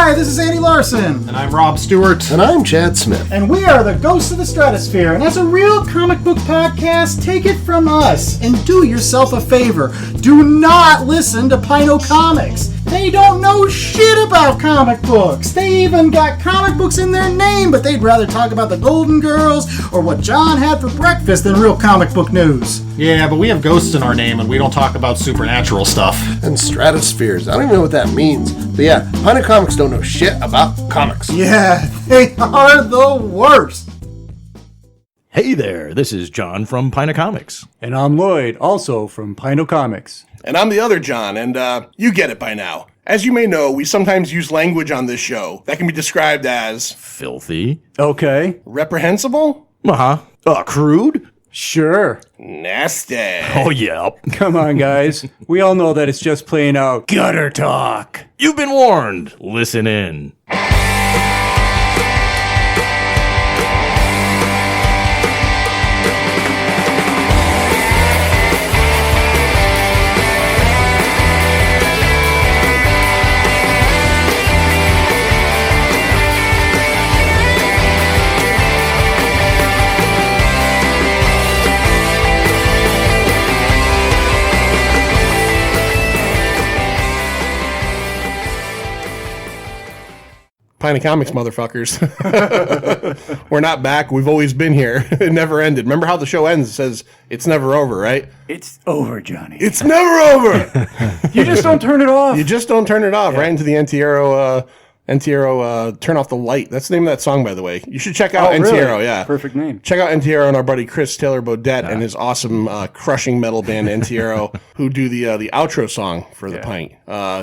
Hi, this is Andy Larson. And I'm Rob Stewart. And I'm Chad Smith. And we are the Ghosts of the Stratosphere. And as a real comic book podcast, take it from us and do yourself a favor. Do not listen to Pint Comics. They don't know shit about comic books. They even got comic books in their name, but they'd rather talk about the Golden Girls or what John had for breakfast than real comic book news. Yeah, but we have ghosts in our name and we don't talk about supernatural stuff. And stratospheres. I don't even know what that means. But yeah, Pint Comics don't know shit about comics. Yeah, they are the worst. Hey there, this is John from Pint Comics. And I'm Lloyd, also from Pint Comics. And I'm the other John, and you get it by now. As you may know, we sometimes use language on this show that can be described as... Filthy. Okay. Reprehensible? Crude? Sure. Nasty. Oh, yeah. Come on, guys. We all know that it's just plain out gutter talk. You've been warned. Listen in. Pint of Comics, motherfuckers. We're not back. We've always been here. It never ended. Remember how the show ends? It says, it's never over, right? It's over, Johnny. It's never over! You just don't turn it off. You just don't turn it off. Yeah. Right into the Antiero, Turn Off the Light. That's the name of that song, by the way. You should check out Antiero, really? Yeah. Perfect name. Check out Antiero and our buddy Chris Taylor Bodette and his awesome crushing metal band Antiero, who do the outro song for the Pint.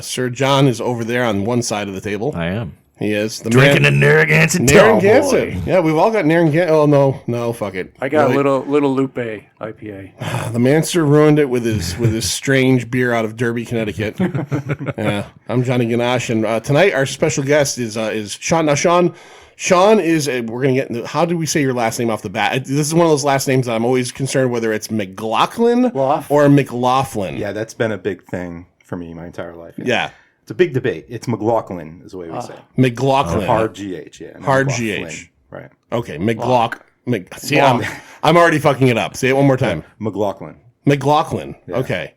Sir John is over there on one side of the table. I am. He is. The Drinking a Narragansett Narragansett. Yeah, we've all got Narragansett. Oh, no, fuck it. I got a little Lupe IPA. The manster ruined it with his strange beer out of Derby, Connecticut. Yeah, I'm Johnny Ganache, and tonight our special guest is Sean. Now, Sean is, we're going to get into, how do we say your last name off the bat? This is one of those last names that I'm always concerned whether it's McLaughlin or McLaughlin. Yeah, that's been a big thing for me my entire life. Yeah. It's a big debate. It's McLaughlin is the way we say it. McLaughlin. Hard GH, yeah. Hard GH. Right. Okay, See, I'm already fucking it up. Say it one more time. McLaughlin. McLaughlin. Yeah. Okay.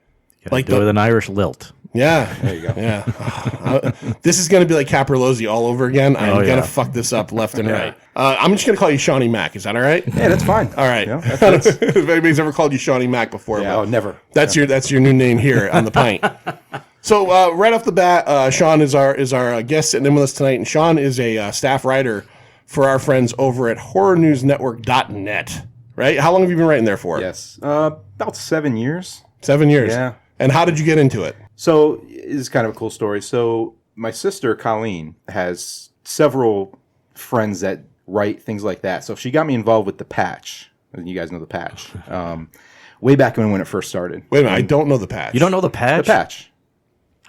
Like with an Irish lilt. Yeah. There you go. Yeah. This is going to be like Caprolozzi all over again. I'm going to fuck this up left and right. I'm just going to call you Shawnee Mac. Is that all right? Yeah, that's fine. All right. Yeah, if anybody's ever called you Shawnee Mac before. Yeah, never. That's your new name here on the Pint. So right off the bat, Sean is our guest sitting in with us tonight, and Sean is a staff writer for our friends over at HorrorNewsNetwork.net. Right? How long have you been writing there for? Yes, about 7 years. 7 years. Yeah. And how did you get into it? So it's kind of a cool story. So my sister Colleen has several friends that write things like that. So she got me involved with the Patch. You guys know the Patch. Way back when it first started. Wait a minute, I don't know the Patch. You don't know the Patch? The Patch.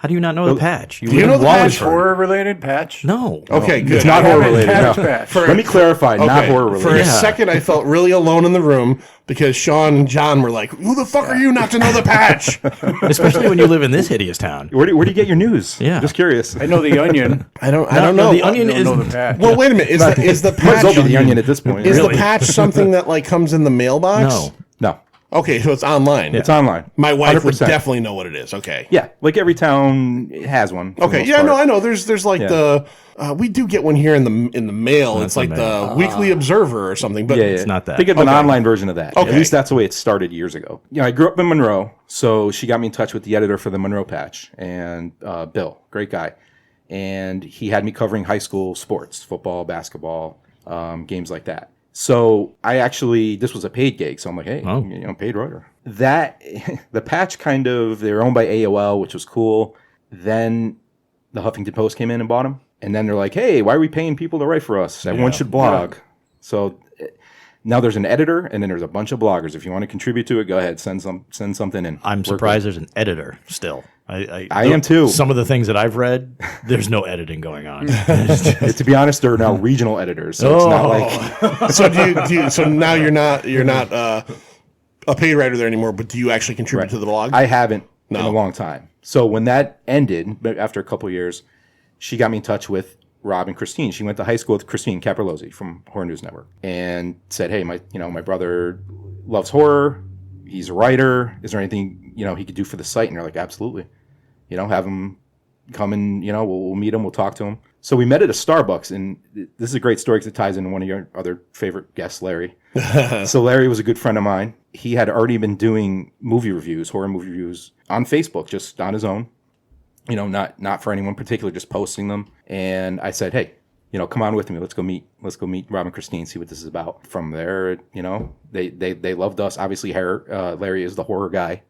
How do you not know the Patch? Do you know the Patch? Horror related patch? No. Okay, good. It's not horror related. No. Patch. Let me clarify, not horror related. For a second, I felt really alone in the room because Sean and John were like, "Who the fuck are you not to know the Patch?" Especially when you live in this hideous town. Where do you get your news? Yeah. Just curious. I know the Onion. I don't know. The Onion is. know the patch. Well, wait a minute. Is the Might as Patch well be the Onion at this point. Is the Patch something that like comes in the mailbox? No. No. Okay, so it's online. It's online. My wife would 100%. definitely know what it is. Okay. Yeah, like every town has one. Okay. Yeah. No, I know. There's like the we do get one here in the mail. It's like the Weekly Observer or something. But It's not that. Think of an online version of that. Okay. At least that's the way it started years ago. I grew up in Monroe, so she got me in touch with the editor for the Monroe Patch, and Bill, great guy, and he had me covering high school sports, football, basketball, games like that. So this was a paid gig, so I'm like, hey, paid writer. The Patch they're owned by AOL, which was cool. Then the Huffington Post came in and bought them. And then they're like, hey, why are we paying people to write for us? Everyone should blog. Yeah. So now there's an editor, and then there's a bunch of bloggers. If you want to contribute to it, go ahead, send something in. I'm surprised there's an editor still. I am too. Some of the things that I've read, there's no editing going on. To be honest, there are now regional editors, so it's not like. So do you? So now you're not a paid writer there anymore, but do you actually contribute to the blog? I haven't in a long time. So when that ended, after a couple of years, she got me in touch with Rob and Christine. She went to high school with Christine Caprolozzi from Horror News Network, and said, "Hey, my brother loves horror. He's a writer. Is there anything he could do for the site?" And they're like, "Absolutely. Have him come and we'll meet him. We'll talk to him." So we met at a Starbucks, and this is a great story because it ties into one of your other favorite guests, Larry. So Larry was a good friend of mine. He had already been doing horror movie reviews on Facebook, just on his own. Not for anyone particular, just posting them. And I said, "Hey, come on with me. Let's go meet Rob and Christine, see what this is about." From there, they loved us. Obviously, Larry is the horror guy.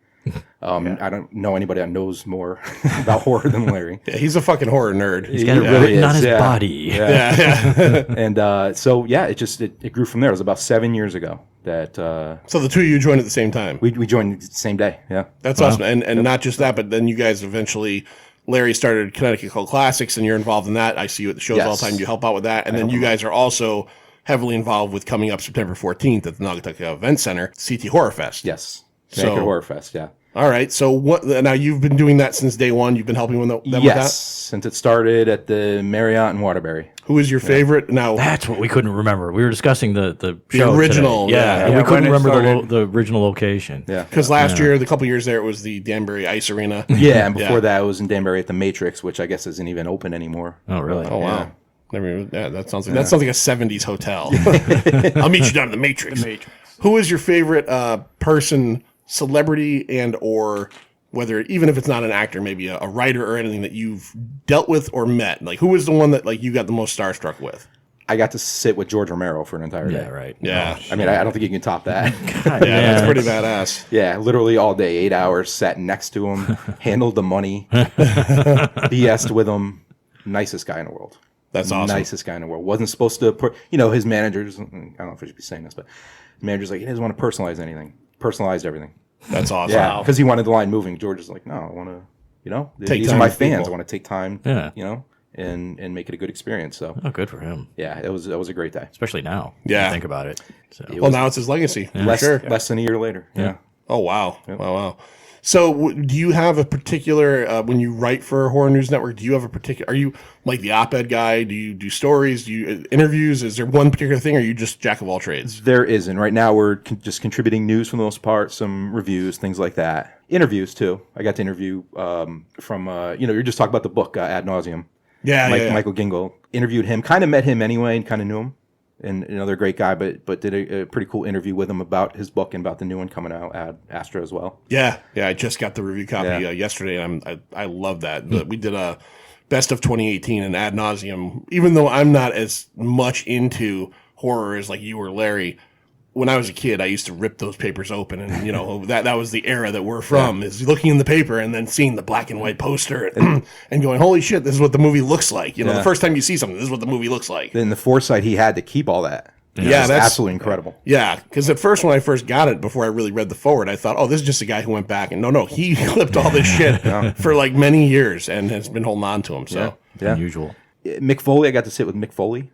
I don't know anybody that knows more about horror than Larry. Yeah, he's a fucking horror nerd. He's got it written on his body. Yeah. And it grew from there. It was about 7 years ago that. So the two of you joined at the same time. We joined the same day. Yeah, that's awesome. And not just that, but then you guys eventually. Larry started Connecticut Cult Classics, and you're involved in that. I see you at the shows all the time. You help out with that, and then you guys are also heavily involved with coming up September 14th at the Naugatuck Event Center, CT Horror Fest. Yes. Connecticut Horror Fest, yeah. All right. So what? Now you've been doing that since day one. You've been helping them with that. Yes, since it started at the Marriott in Waterbury. Who is your favorite? Now that's what we couldn't remember. We were discussing the show original. Today. Yeah, we couldn't remember the original location. Yeah, because last year, the couple years there, it was the Danbury Ice Arena. Yeah, and before that, it was in Danbury at the Matrix, which I guess isn't even open anymore. Oh, really? Oh, wow. That sounds like a '70s hotel. I'll meet you down at the Matrix. Who is your favorite person? Celebrity and or whether even if it's not an actor, maybe a writer or anything that you've dealt with or met, like who was the one that like you got the most starstruck with? I got to sit with George Romero for an entire day. Yeah, right. Yeah, I mean, I don't think you can top that. That's pretty badass. Yeah, literally all day, 8 hours, sat next to him, handled the money, BS'd with him. Nicest guy in the world. That's awesome. Nicest guy in the world. Wasn't supposed to put, his managers. I don't know if I should be saying this, but his manager's like, he doesn't want to personalize anything. Personalized everything. That's awesome. Yeah, because he wanted the line moving. George is like, no, I want to, these are my fans. I want to take time, and make it a good experience. So, good for him. Yeah, it was a great day, espally now. Yeah, if you think about it. So. Now it's his legacy. Yeah. Less than a year later. Yeah. Oh wow. Yep. Wow. So, do you have a particular when you write for Horror News Network? Do you have a particular? Are you like the op-ed guy? Do you do stories? Do you interviews? Is there one particular thing? Or are you just jack of all trades? There isn't. Right now, we're just contributing news for the most part, some reviews, things like that. Interviews too. I got to interview from you're just talking about the book Ad Nauseum. Yeah, Michael Gingle. Interviewed him. Kind of met him anyway, and kind of knew him. And another great guy, but did a pretty cool interview with him about his book and about the new one coming out, Astra as well. Yeah. I just got the review copy yesterday, and I love that. We did a best of 2018 and Ad Nauseum. Even though I'm not as much into horror as like you or Larry, when I was a kid, I used to rip those papers open, and that was the era that we're from. Is looking in the paper and then seeing the black and white poster and going, "Holy shit, this is what the movie looks like." The first time you see something, this is what the movie looks like. Then the foresight he had to keep all that. That's absolutely incredible. Yeah, because at first when I first got it, before I really read the forward, I thought, "Oh, this is just a guy who went back and no, he clipped all this shit for like many years and has been holding on to him." So unusual. Mick Foley, I got to sit with Mick Foley.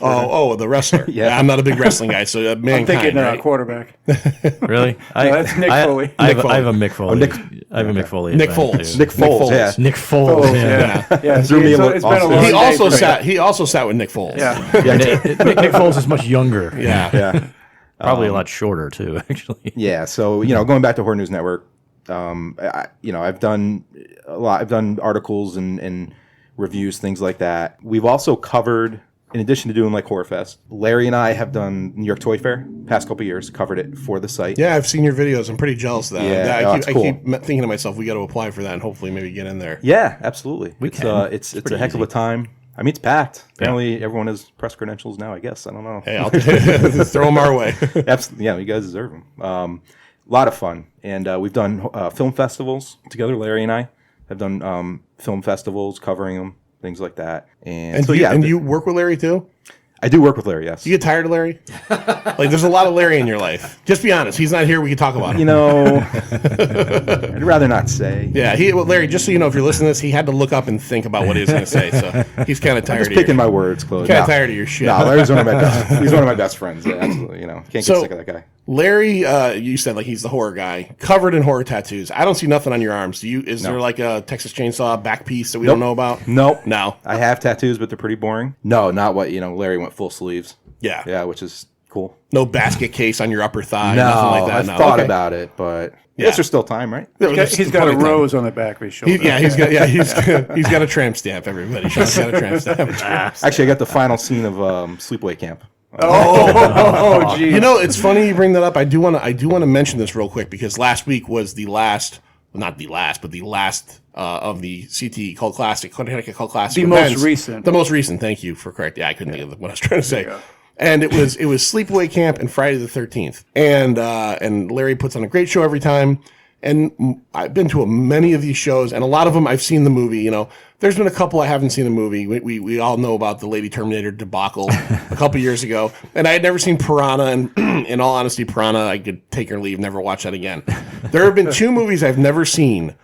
Oh, the wrestler. Yeah, I'm not a big wrestling guy, so I'm thinking quarterback. Really? That's Nick Foley. I have a Mick Foley. I have a Mick Foley. Nick Foles. Nick Foles. Yeah. Nick Foles. Yeah. It's been a long He also sat with Nick Foles. Yeah. Nick Foles is much younger. Yeah. Probably a lot shorter too, actually. Yeah. So going back to Horror News Network, I've done a lot. I've done articles and reviews, things like that. We've also covered. In addition to doing like Horror Fest, Larry and I have done New York Toy Fair past couple of years, covered it for the site. Yeah, I've seen your videos. I'm pretty jealous of that. Yeah, I keep thinking to myself, we got to apply for that and hopefully maybe get in there. Yeah, absolutely. It's a heck of a time. I mean, it's packed. Apparently, everyone has press credentials now, I guess. I don't know. Hey, I'll throw them our way. Absolutely. Yeah, you guys deserve them. A lot of fun. And we've done film festivals together. Larry and I have done film festivals, covering them. Things like that. And you work with Larry too? I do work with Larry, yes. You get tired of Larry? Like, there's a lot of Larry in your life. Just be honest. He's not here. We can talk about him. I'd rather not say. Yeah, Larry, just so you know, if you're listening to this, he had to look up and think about what he was going to say. So he's kind of tired I'm just picking my words, Chloe. Kind of tired of your shit. No, Larry's one of my best. He's one of my best friends. Yeah, absolutely. Can't get sick of that guy. Larry, you said like he's the horror guy, covered in horror tattoos. I don't see nothing on your arms. Is there like a Texas Chainsaw back piece that we don't know about? Nope. No. I have tattoos, but they're pretty boring. No, not what, Larry went full sleeves. Yeah. Yeah, which is cool. No basket case on your upper thigh, No, nothing like that. I've thought about it, but Yeah. there's still time, right? He's got a rose on the back of his shoulder. He's got a tramp stamp, everybody. Sean's got a tramp stamp. Actually, I got the final scene of Sleepaway Camp. Oh, geez. It's funny you bring that up. I do want to mention this real quick because last week was the last, not the last, but the last of the CTE Cult Classic, Connecticut Cult Classic. The events. most recent. The most recent. Thank you for correct. Yeah, I couldn't think of what I was trying to say. And it was Sleepaway Camp and Friday the 13th. And Larry puts on a great show every time. And I've been to many of these shows, and a lot of them I've seen the movie. There's been a couple I haven't seen the movie. We all know about the Lady Terminator debacle a couple years ago, and I had never seen Piranha. And in all honesty, Piranha, I could take or leave, never watch that again. There have been 2 movies I've never seen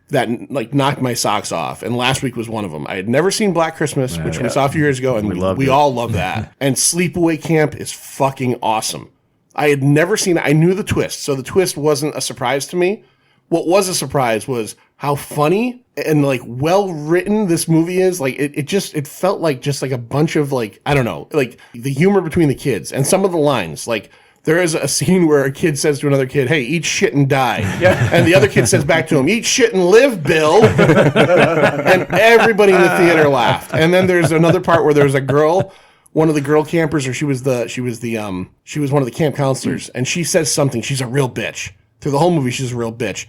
that like knocked my socks off, and last week was one of them. I had never seen Black Christmas, which we saw a few years ago, and we all love that. And Sleepaway Camp is fucking awesome. I had never seen it. I knew the twist, so the twist wasn't a surprise to me. What was a surprise was how funny and like well written this movie is. Like it felt like just like a bunch of like, I don't know, like the humor between the kids and some of the lines. Like there is a scene where a kid says to another kid, "Hey, eat shit and die." Yeah. And the other kid says back to him, "Eat shit and live, Bill." And everybody in the theater laughed. And then there's another part where there's a girl, one of the girl campers, or she was one of the camp counselors, and she says something. She's a real bitch. Through the whole movie, she's a real bitch.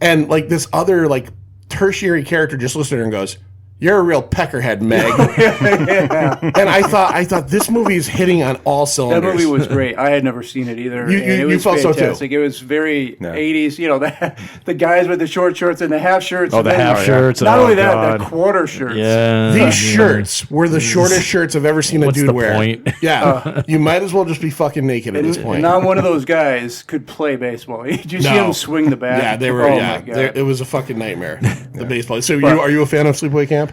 And like this other like tertiary character just looks at her and goes, "You're a real peckerhead, Meg." And I thought this movie is hitting on all cylinders. That movie was great. I had never seen it either. You was felt fantastic. so too. It was very 80s. The guys with the short shorts and the half shirts. Oh, the half shirts. Not only that, God. the quarter shirts. Yeah. These shirts were the shortest shirts I've ever seen a What's dude the wear. point? Yeah, you might as well just be fucking naked at this point. Not one of those guys could play baseball. Did you see him swing the bat? Yeah, they were. Oh, yeah, my God. it was a fucking nightmare. The baseball. So, are you a fan of Sleepaway Camp?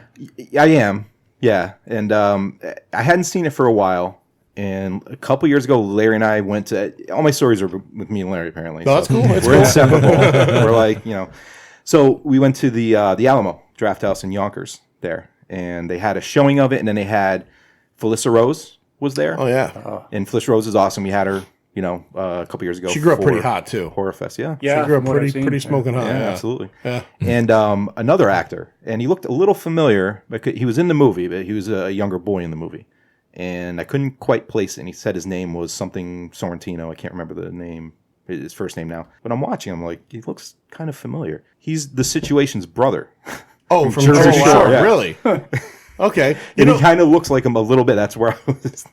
I am, yeah. And I hadn't seen it for a while. And a couple years ago, Larry and I went to... All my stories are with me and Larry, apparently. Oh, that's cool. We're inseparable. We're like, So we went to the Alamo Draft House in Yonkers there. And they had a showing of it. And then they had... Felissa Rose was there. Oh, yeah. And Felissa Rose is awesome. We had her, a couple years ago. She grew up pretty hot, too. Horror Fest, yeah. She grew up from what I've seen. pretty smoking hot. Yeah, Yeah, absolutely. Yeah. And another actor, and he looked a little familiar. Because he was in the movie, but he was a younger boy in the movie, and I couldn't quite place it. And he said his name was something Sorrentino. I can't remember the name, his first name now. But I'm watching him like he looks kind of familiar. He's the Situation's brother. Oh, from Jersey Jersey Shore, Shore, yeah. really? Okay. And he kind of looks like him a little bit. That's where I was.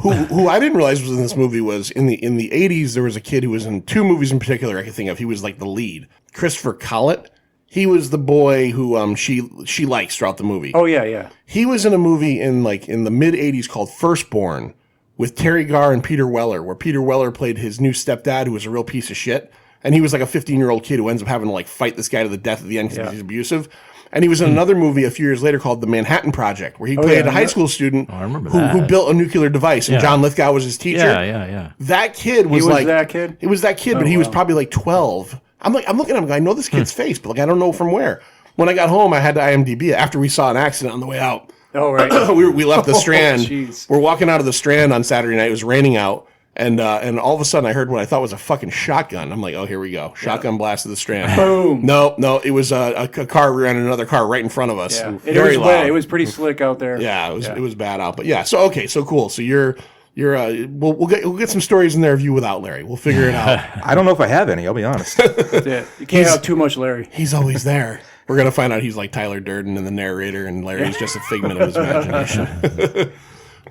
Who I didn't realize was in this movie was in the 80s. There was a kid who was in 2 movies in particular I could think of. He was like the lead, Christopher Collett. He was the boy who she likes throughout the movie. Oh yeah. He was in a movie in the mid 80s called Firstborn with Terry Garr and Peter Weller, where Peter Weller played his new stepdad, who was a real piece of shit, and he was like a 15-year-old kid who ends up having to like fight this guy to the death at the end because he's abusive. And he was in another movie a few years later called The Manhattan Project, where he played a high school student who built a nucular device, and John Lithgow was his teacher. Yeah. That kid was like that kid. It was that kid, but he was probably like 12. I'm looking at him. I know this kid's face, but like I don't know from where. When I got home, I had to IMDb it after we saw an accident on the way out. Oh right. we left the Strand. Jeez. We're walking out of the Strand on Saturday night. It was raining out. And all of a sudden, I heard what I thought was a fucking shotgun. I'm like, oh, here we go. Shotgun blast to the Strand. Boom. No, it was a car ran another car right in front of us. Yeah. Very It was loud. wet. It was pretty slick out there. Yeah, it was bad out. But yeah, so cool. So you're we'll get some stories in there of you without Larry. We'll figure it out. I don't know if I have any. I'll be honest. That's it. You can't have too much Larry. He's always there. We're gonna find out he's like Tyler Durden and the narrator, and Larry's just a figment of his imagination.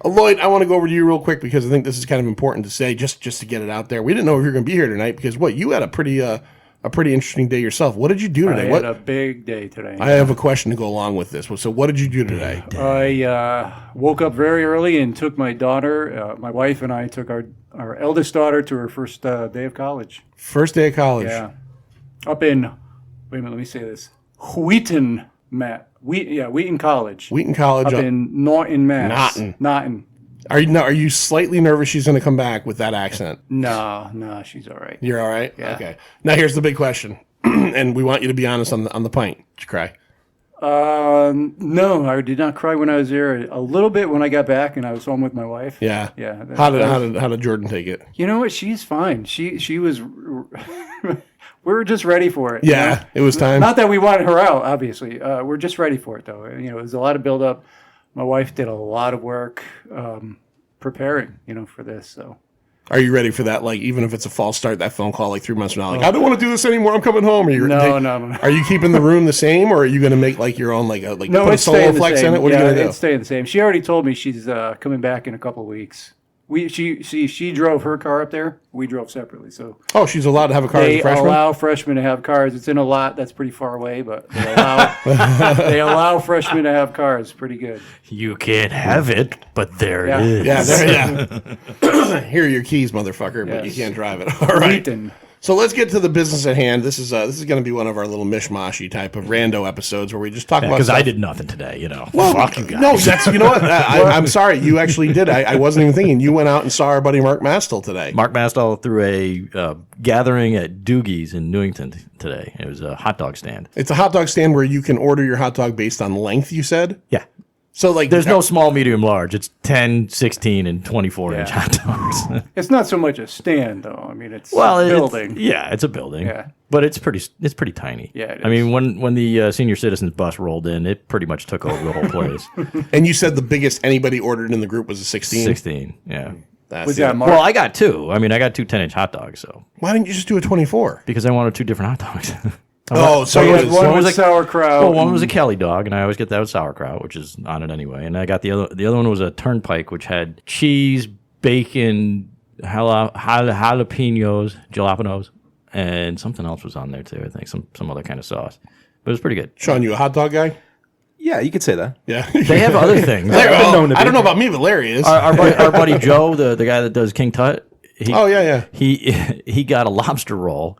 Lloyd, I want to go over to you real quick because I think this is kind of important to say, just to get it out there. We didn't know if you were going to be here tonight because you had a pretty interesting day yourself. What did you do today? I had a big day today. I have a question to go along with this. So what did you do today? I woke up very early and took my daughter, my wife and I took our eldest daughter to her first day of college. First day of college. Yeah. Up in, wait a minute, let me say this. Wheaton College. Wheaton College. Up in Norton, Mass. Naughton. Naughton. Are you slightly nervous she's going to come back with that accent? No, she's all right. You're all right? Yeah. Okay. Now here's the big question. And we want you to be honest on the pint. Did you cry? No, I did not cry when I was there. A little bit when I got back and I was home with my wife. Yeah. Yeah. How did Jordan take it? You know what? She's fine. She was. We were just ready for it. Yeah, you know? it was time. Not that we wanted her out, obviously. We're just ready for it, though. You know, it was a lot of build up. My wife did a lot of work preparing, for this. So. Are you ready for that? Like, even if it's a false start, that phone call like 3 months from now, like, I don't want to do this anymore. I'm coming home. No. Are you keeping the room the same, or are you going to make like your own put a solo staying the flex same. in it? What are you going to do? It's staying the same. She already told me she's coming back in a couple of weeks. She drove her car up there. We drove separately. So she's allowed to have a car as a they freshman? allow freshmen to have cars. It's in a lot that's pretty far away, but they allow freshmen to have cars. Pretty good. You can't have it, but there it is. Yeah. Here are your keys, motherfucker, but you can't drive it. All right. Ethan. So let's get to the business at hand. This is going to be one of our little mishmashy type of rando episodes where we just talk about Because stuff. I did nothing today, Well, Fuck you guys. No, that's you know what? I'm sorry. You actually did. I wasn't even thinking. You went out and saw our buddy Mark Mastel today. Mark Mastel threw a gathering at Doogie's in Newington today. It was a hot dog stand. It's a hot dog stand where you can order your hot dog based on length, you said? Yeah. So like There's no small, medium, large. It's 10, 16, and 24-inch hot dogs. It's not so much a stand, though. I mean, it's a building. It's a building. Yeah. But it's pretty tiny. Yeah, it I is. mean, when the senior citizens bus rolled in, it pretty much took over the whole place. And you said the biggest anybody ordered in the group was a 16? 16, yeah. That's Was it. that Mark? Well, I got two. I mean, I got two 10-inch hot dogs, so. Why didn't you just do a 24? Because I wanted two different hot dogs. So you you had one was was sauerkraut. Well, one was a Kelly dog, and I always get that with sauerkraut, which is on it anyway. And I got the other one was a turnpike, which had cheese, bacon, jalapenos, and something else was on there too. I think some other kind of sauce, but it was pretty good. Sean, you a hot dog guy? Yeah, you could say that. Yeah. They have other things. I don't know about me, but Larry is. Our buddy Joe, the guy that does King Tut. Yeah. He got a lobster roll.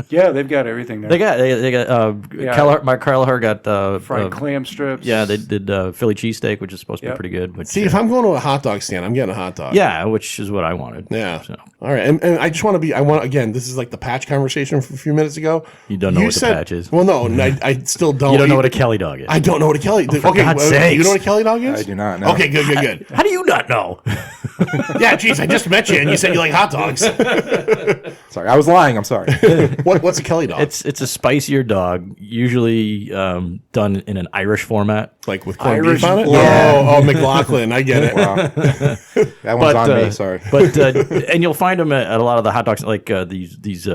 Yeah, they've got everything there. They got Mark Kelleher got fried clam strips. Yeah, they did Philly cheesesteak, which is supposed to be pretty good. Which, See, if I'm going to a hot dog stand, I'm getting a hot dog. yeah, which is what I wanted. Yeah. So. All right. And I just want to again, this is like the patch conversation from a few minutes ago. You don't know what the patch is. Well, no, I still don't. You don't know what a Kelly dog is. I don't know what a Kelly dog is. For God's sakes. You know what a Kelly dog is? I do not know. Okay, good. How do you not know? Yeah, geez, I just met you and you said you like hot dogs. Sorry, I was lying. I'm sorry. What's a Kelly dog? It's a spicier dog, usually done in an Irish format. Like with corned Irish beef on it? blood. Oh, McLaughlin. I get it. Wow. That one's on me. Sorry. But and you'll find them at a lot of the hot dogs, like these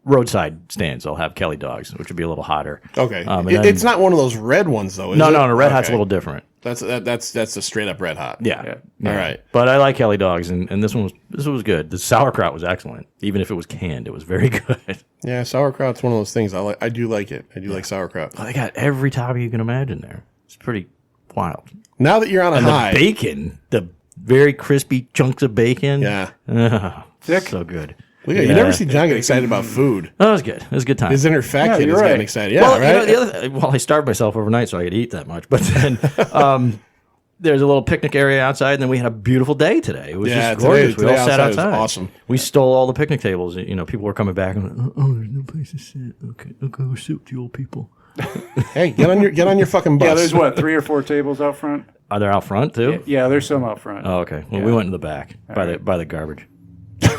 roadside stands. They'll have Kelly dogs, which would be a little hotter. Okay. And It's not one of those red ones, though, is it? No, the red hot's a Okay. little different. That's a straight up red hot. Yeah. All right. But I like Kelly dogs, and this one was good. The sauerkraut was excellent, even if it was canned. It was very good. Yeah, sauerkraut's one of those things. I do like it. I do like sauerkraut. Well, they got every topping you can imagine there. It's pretty wild. Now that you're on a And high, the bacon, the very crispy chunks of bacon. yeah. Thick. So good. Look at, you never see John get excited about food. Oh, it was good. It was a good time. His inner fat kid you're is getting right. excited. Yeah, well, right. the other I starved myself overnight, so I could eat that much. But then there's a little picnic area outside, and then we had a beautiful day today. It was just gorgeous. We all sat outside was outside. awesome. We stole all the picnic tables. People were coming back and oh, there's no place to sit. Okay, we'll sit with you old people. Hey, get on your fucking bus. Yeah, there's what, 3 or 4 tables out front? Are they out front too? Yeah, there's some out front. Oh, okay. Well, we went in the back by the garbage.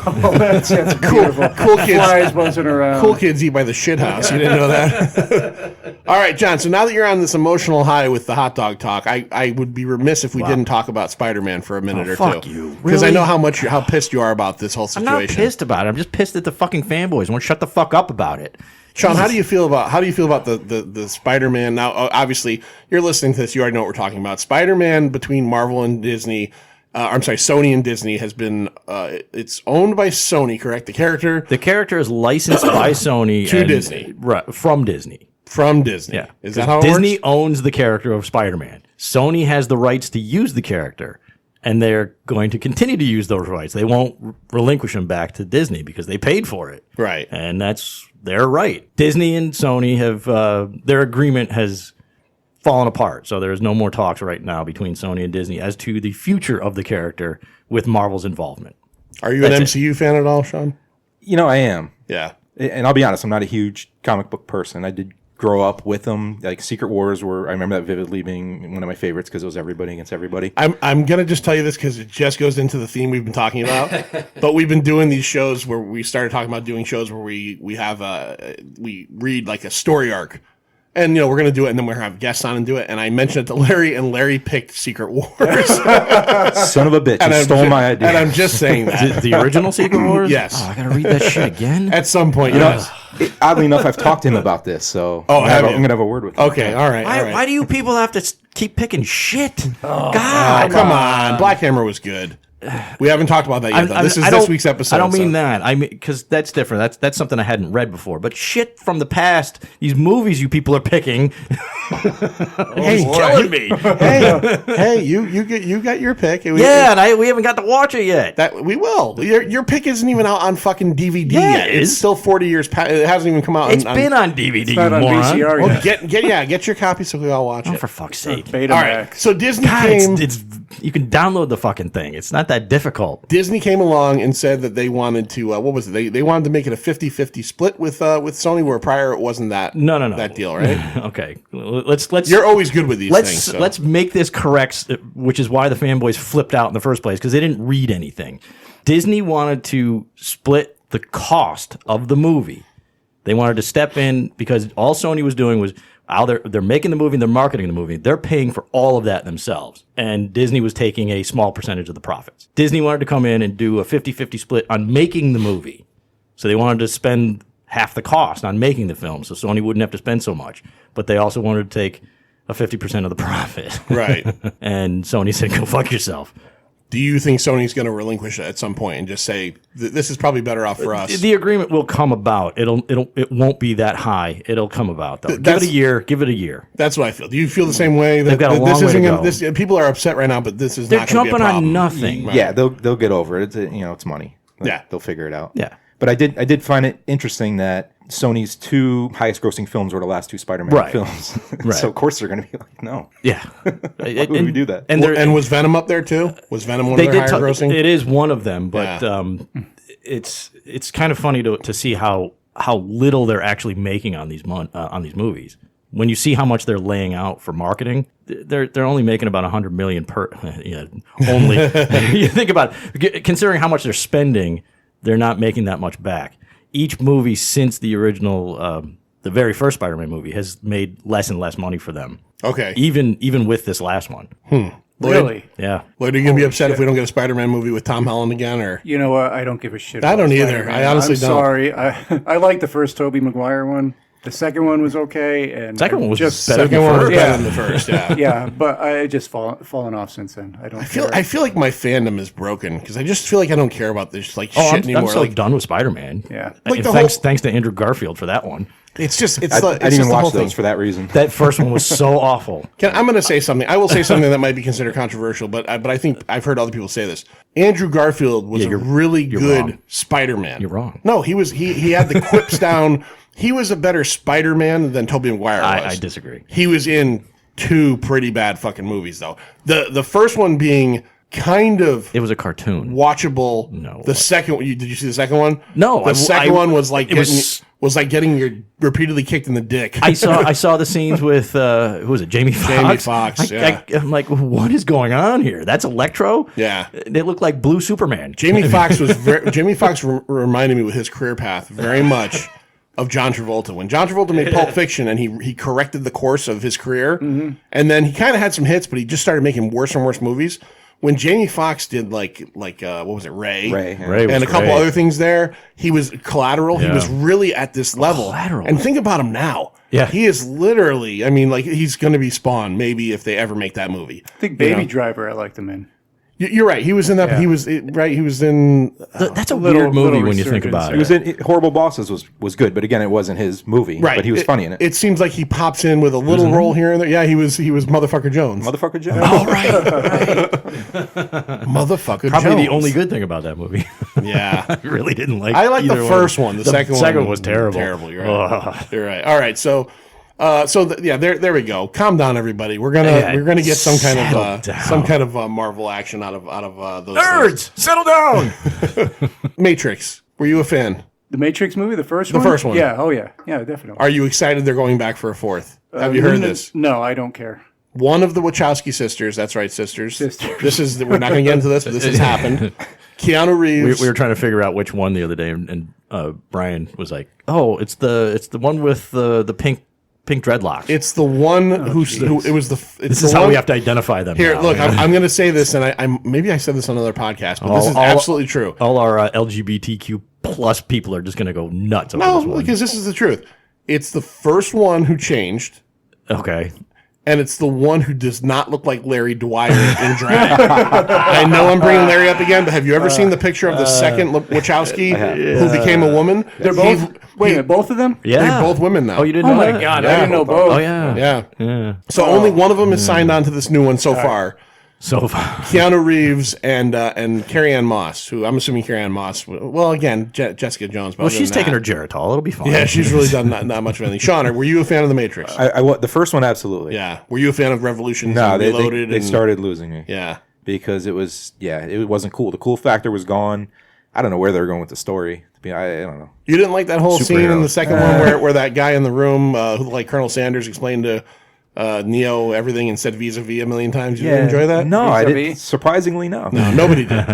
Oh, that's beautiful. Cool kids. Flies buzzing around. Cool kids eat by the shit house. You didn't know that? All right, John. So now that you're on this emotional high with the hot dog talk, I would be remiss if we didn't talk about Spider-Man for a minute or fuck two. you. Because I Really? know how pissed you are about this whole I'm situation. not pissed about it. I'm just pissed at the fucking fanboys. I want to shut the fuck up about it. Sean, how do you feel about the Spider-Man? Now, obviously, you're listening to this. You already know what we're talking about. Spider-Man between Marvel and Disney. Sony and Disney has been. It's owned by Sony, correct? The character is licensed by Sony To Disney. right, from Disney. from Disney. Yeah, Is that how it Disney works? owns the character of Spider-Man. Sony has the rights to use the character, and they're going to continue to use those rights. They won't relinquish them back to Disney because they paid for it. Right. And that's their right. Disney and Sony have their agreement has fallen apart. So there's no more talks right now between Sony and Disney as to the future of the character with Marvel's involvement. Are you an MCU fan at all, Sean? I am. Yeah. And I'll be honest, I'm not a huge comic book person. I did grow up with them. Like Secret Wars I remember that vividly being one of my favorites because it was everybody against everybody. I'm going to just tell you this because it just goes into the theme we've been talking about. But we've been doing these shows where we started talking about doing shows where we have we read like a story arc. And, we're going to do it, and then we're going to have guests on and do it. And I mentioned it to Larry, and Larry picked Secret Wars. Son of a bitch. He stole my idea. And I'm just saying that. The original Secret Wars? Yes. Oh, I got to read that shit again? At some point, yes. Oddly enough, I've talked to him about this, so I'm going to have a word with him. Okay, all right. Why do you people have to keep picking shit? Oh, come on. Black Hammer was good. We haven't talked about that yet, though. This is this week's episode. I don't mean that. I mean, because that's different. That's something I hadn't read before. But shit from the past, these movies you people are picking. Hey, killing me. Hey, you got your pick. And we haven't got to watch it yet. That we will. Your pick isn't even out on fucking DVD Yeah, yet. it It's is. still 40 years past. It hasn't even come out. It's been on DVD. It's not on moron. VCR Well, yet. get your copy so we all watch Oh, it. for fuck's sake! Betamax. All right. So Disney God, came. it's you can download the fucking thing. It's not that difficult. Disney came along and said that they wanted to. What was it? They wanted to make it a 50-50 split with Sony, where prior it wasn't that. No. That deal, right? Okay, let's. You're always good with these things. So. Let's make this correct, which is why the fanboys flipped out in the first place because they didn't read anything. Disney wanted to split the cost of the movie. They wanted to step in because all Sony was doing was they're making the movie and they're marketing the movie. They're paying for all of that themselves. And Disney was taking a small percentage of the profits. Disney wanted to come in and do a 50-50 split on making the movie. So they wanted to spend half the cost on making the film so Sony wouldn't have to spend so much. But they also wanted to take a 50% of the profit. Right. And Sony said, go fuck yourself. Do you think Sony's going to relinquish it at some point and just say this is probably better off for us? The agreement will come about. It won't be that high. It'll come about though. Give it a year. That's what I feel. Do you feel the same way? That They've got a long way to go. This, people are upset right now, but this is They're not going to be a jumping problem. on nothing. Right. Yeah, they'll get over it. It's money. Yeah. They'll figure it out. Yeah. But I did find it interesting that Sony's two highest grossing films were the last two Spider-Man Right. films. Right. So of course they're going to be like, no. Yeah. Why would we do that? And was Venom up there too? Was Venom one of their higher grossing? It is one of them, but Yeah. it's kind of funny to see how little they're actually making on these movies. When you see how much they're laying out for marketing, they're only making about $100 million per. Yeah, only. You think about it, considering how much they're spending, they're not making that much back. Each movie since the original, the very first Spider-Man movie, has made less and less money for them. Okay. Even with this last one. Really? Yeah. Lloyd, are you going to be upset if we don't get a Spider-Man movie with Tom Holland again? Or You know what? I don't give a shit. I about don't either. Spider-Man. I honestly I'm don't. sorry. I like the first Tobey Maguire one. The second one was okay, and Second one was just better second than the one was first. better than the first. Yeah. yeah. But I just fallen off since then. I don't. I feel like my fandom is broken because I just feel like I don't care about this shit I'm anymore. so Like done with Spider-Man. Yeah. Like And the thanks to Andrew Garfield for that one. it's just it's I the, didn't it's even just the whole watch thing. those for that reason. That first one was so awful. I'm going to say something. I will say something that might be considered controversial, but I think I've heard other people say this. Andrew Garfield was a really good wrong. Spider-Man. You're wrong. No, he had the quips down. He was a better Spider-Man than Tobey Maguire was. I disagree. He was in two pretty bad fucking movies though. The first one being kind of It was a cartoon. watchable. No. The second one, did you see the second one? No, The second one was like it was like getting your repeatedly kicked in the dick. I saw the scenes with who was it? Jamie Foxx. Jamie Foxx, yeah. I'm like, what is going on here? That's Electro. Yeah. They look like Blue Superman. Jamie Foxx reminded me with his career path very much of John Travolta. When John Travolta made Pulp Fiction and he corrected the course of his career, and then he kind of had some hits, but he just started making worse and worse movies. When Jamie Foxx did like what was it, Ray? Ray was and a couple great. other things there, he was Collateral. He Yeah. was really at this level. Collateral. And think about him now. Yeah. He is literally, I mean, like he's going to be Spawn maybe if they ever make that movie. I think Baby Driver. I liked him in. You're right. He was in that, but he was right. He was in. That's a little- weird movie little when you think about resurgence, He it. was in Horrible Bosses was good, but again, it wasn't his movie. Right, But he was funny in it. It seems like he pops in with a little role here and there. Yeah, he was Motherfucker Jones. Motherfucker Joe. Oh right. Motherfucker Probably Jones. the only good thing about that movie. Yeah, I really didn't like. I like the either first one. The second was terrible. Terrible. You're right. You're right. All right. So There we go. Calm down, everybody. We're gonna get some kind of Marvel action out of those Nerds, settle down. things. Matrix. Were you a fan? The Matrix movie, the first one? The first one. Yeah, oh yeah. Yeah, definitely. Are you excited they're going back for a fourth? Have you heard this? No, I don't care. One of the Wachowski sisters, that's right, sisters. We're not going to get into this, but this has happened. Keanu Reeves. We were trying to figure out which one the other day, and Brian was like, "Oh, it's the one with the pink dreadlocks." It's the one who it was the. This is how we have to identify them. Here, now. look, I'm going to say this, and I maybe I said this on another podcast, but this is absolutely true. All our LGBTQ plus people are just going to go nuts over No, this one. because this is the truth. It's the first one who changed. Okay. And it's the one who does not look like Larry Dwyer in drag. I know I'm bringing Larry up again, but have you ever seen the picture of the second Wachowski who became a woman? They're both. Wait a minute, both of them? Yeah. They're both women now. Oh, you didn't Oh know my that? God, Yeah. I didn't know both. Oh yeah. Yeah. So only one of them is signed on to this new one so far. So Keanu Reeves and Carrie-Anne Moss, who I'm assuming Carrie-Anne Moss. Well, again, Jessica Jones. But well, she's taking her Geritol. It'll be fine. Yeah, she's really done not much of anything. Sean, were you a fan of The Matrix? The first one, absolutely. Yeah. Were you a fan of Revolutions? No, and they Reloaded? started losing me. Yeah. Because it wasn't cool. The cool factor was gone. I don't know where they were going with the story. I don't know. You didn't like that whole scene in the Superheroes. second one where that guy in the room, who like Colonel Sanders, explained to Neo everything and said vis-a-vis a million times. You didn't enjoy that? No, I Vis-a-vis? didn't. Surprisingly, no. No, nobody did.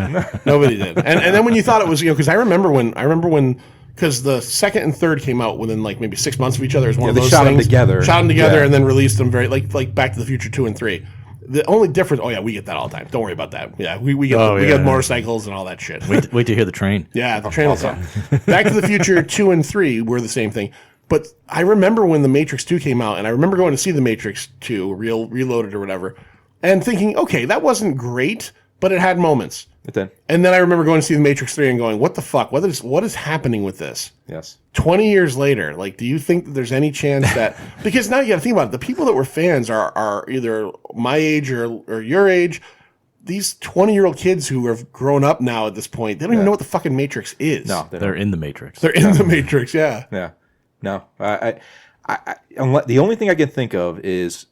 Nobody did. And then when you thought it was, because I remember when because the second and third came out within like maybe 6 months of each other. It was one of they those shot 'em things. together. Shot them together Yeah. and then released them very like Back to the Future 2 and 3. The only difference, we get that all the time. Don't worry about that. Yeah, we get motorcycles and all that shit. Wait to hear the train. Yeah, the train will come. Back to the Future 2 and 3 were the same thing. But I remember when The Matrix 2 came out, and I remember going to see The Matrix 2, Reloaded or whatever, and thinking, okay, that wasn't great, but it had moments. It did. And then I remember going to see The Matrix 3 and going, what the fuck? What is happening with this? Yes. 20 years later, like, do you think that there's any chance that... Because now you got to think about it. The people that were fans are either my age or your age. These 20-year-old kids who have grown up now at this point, they don't even know what the fucking Matrix is. No, They're in the Matrix. They're in the Matrix, yeah. Yeah. No. The only thing I can think of is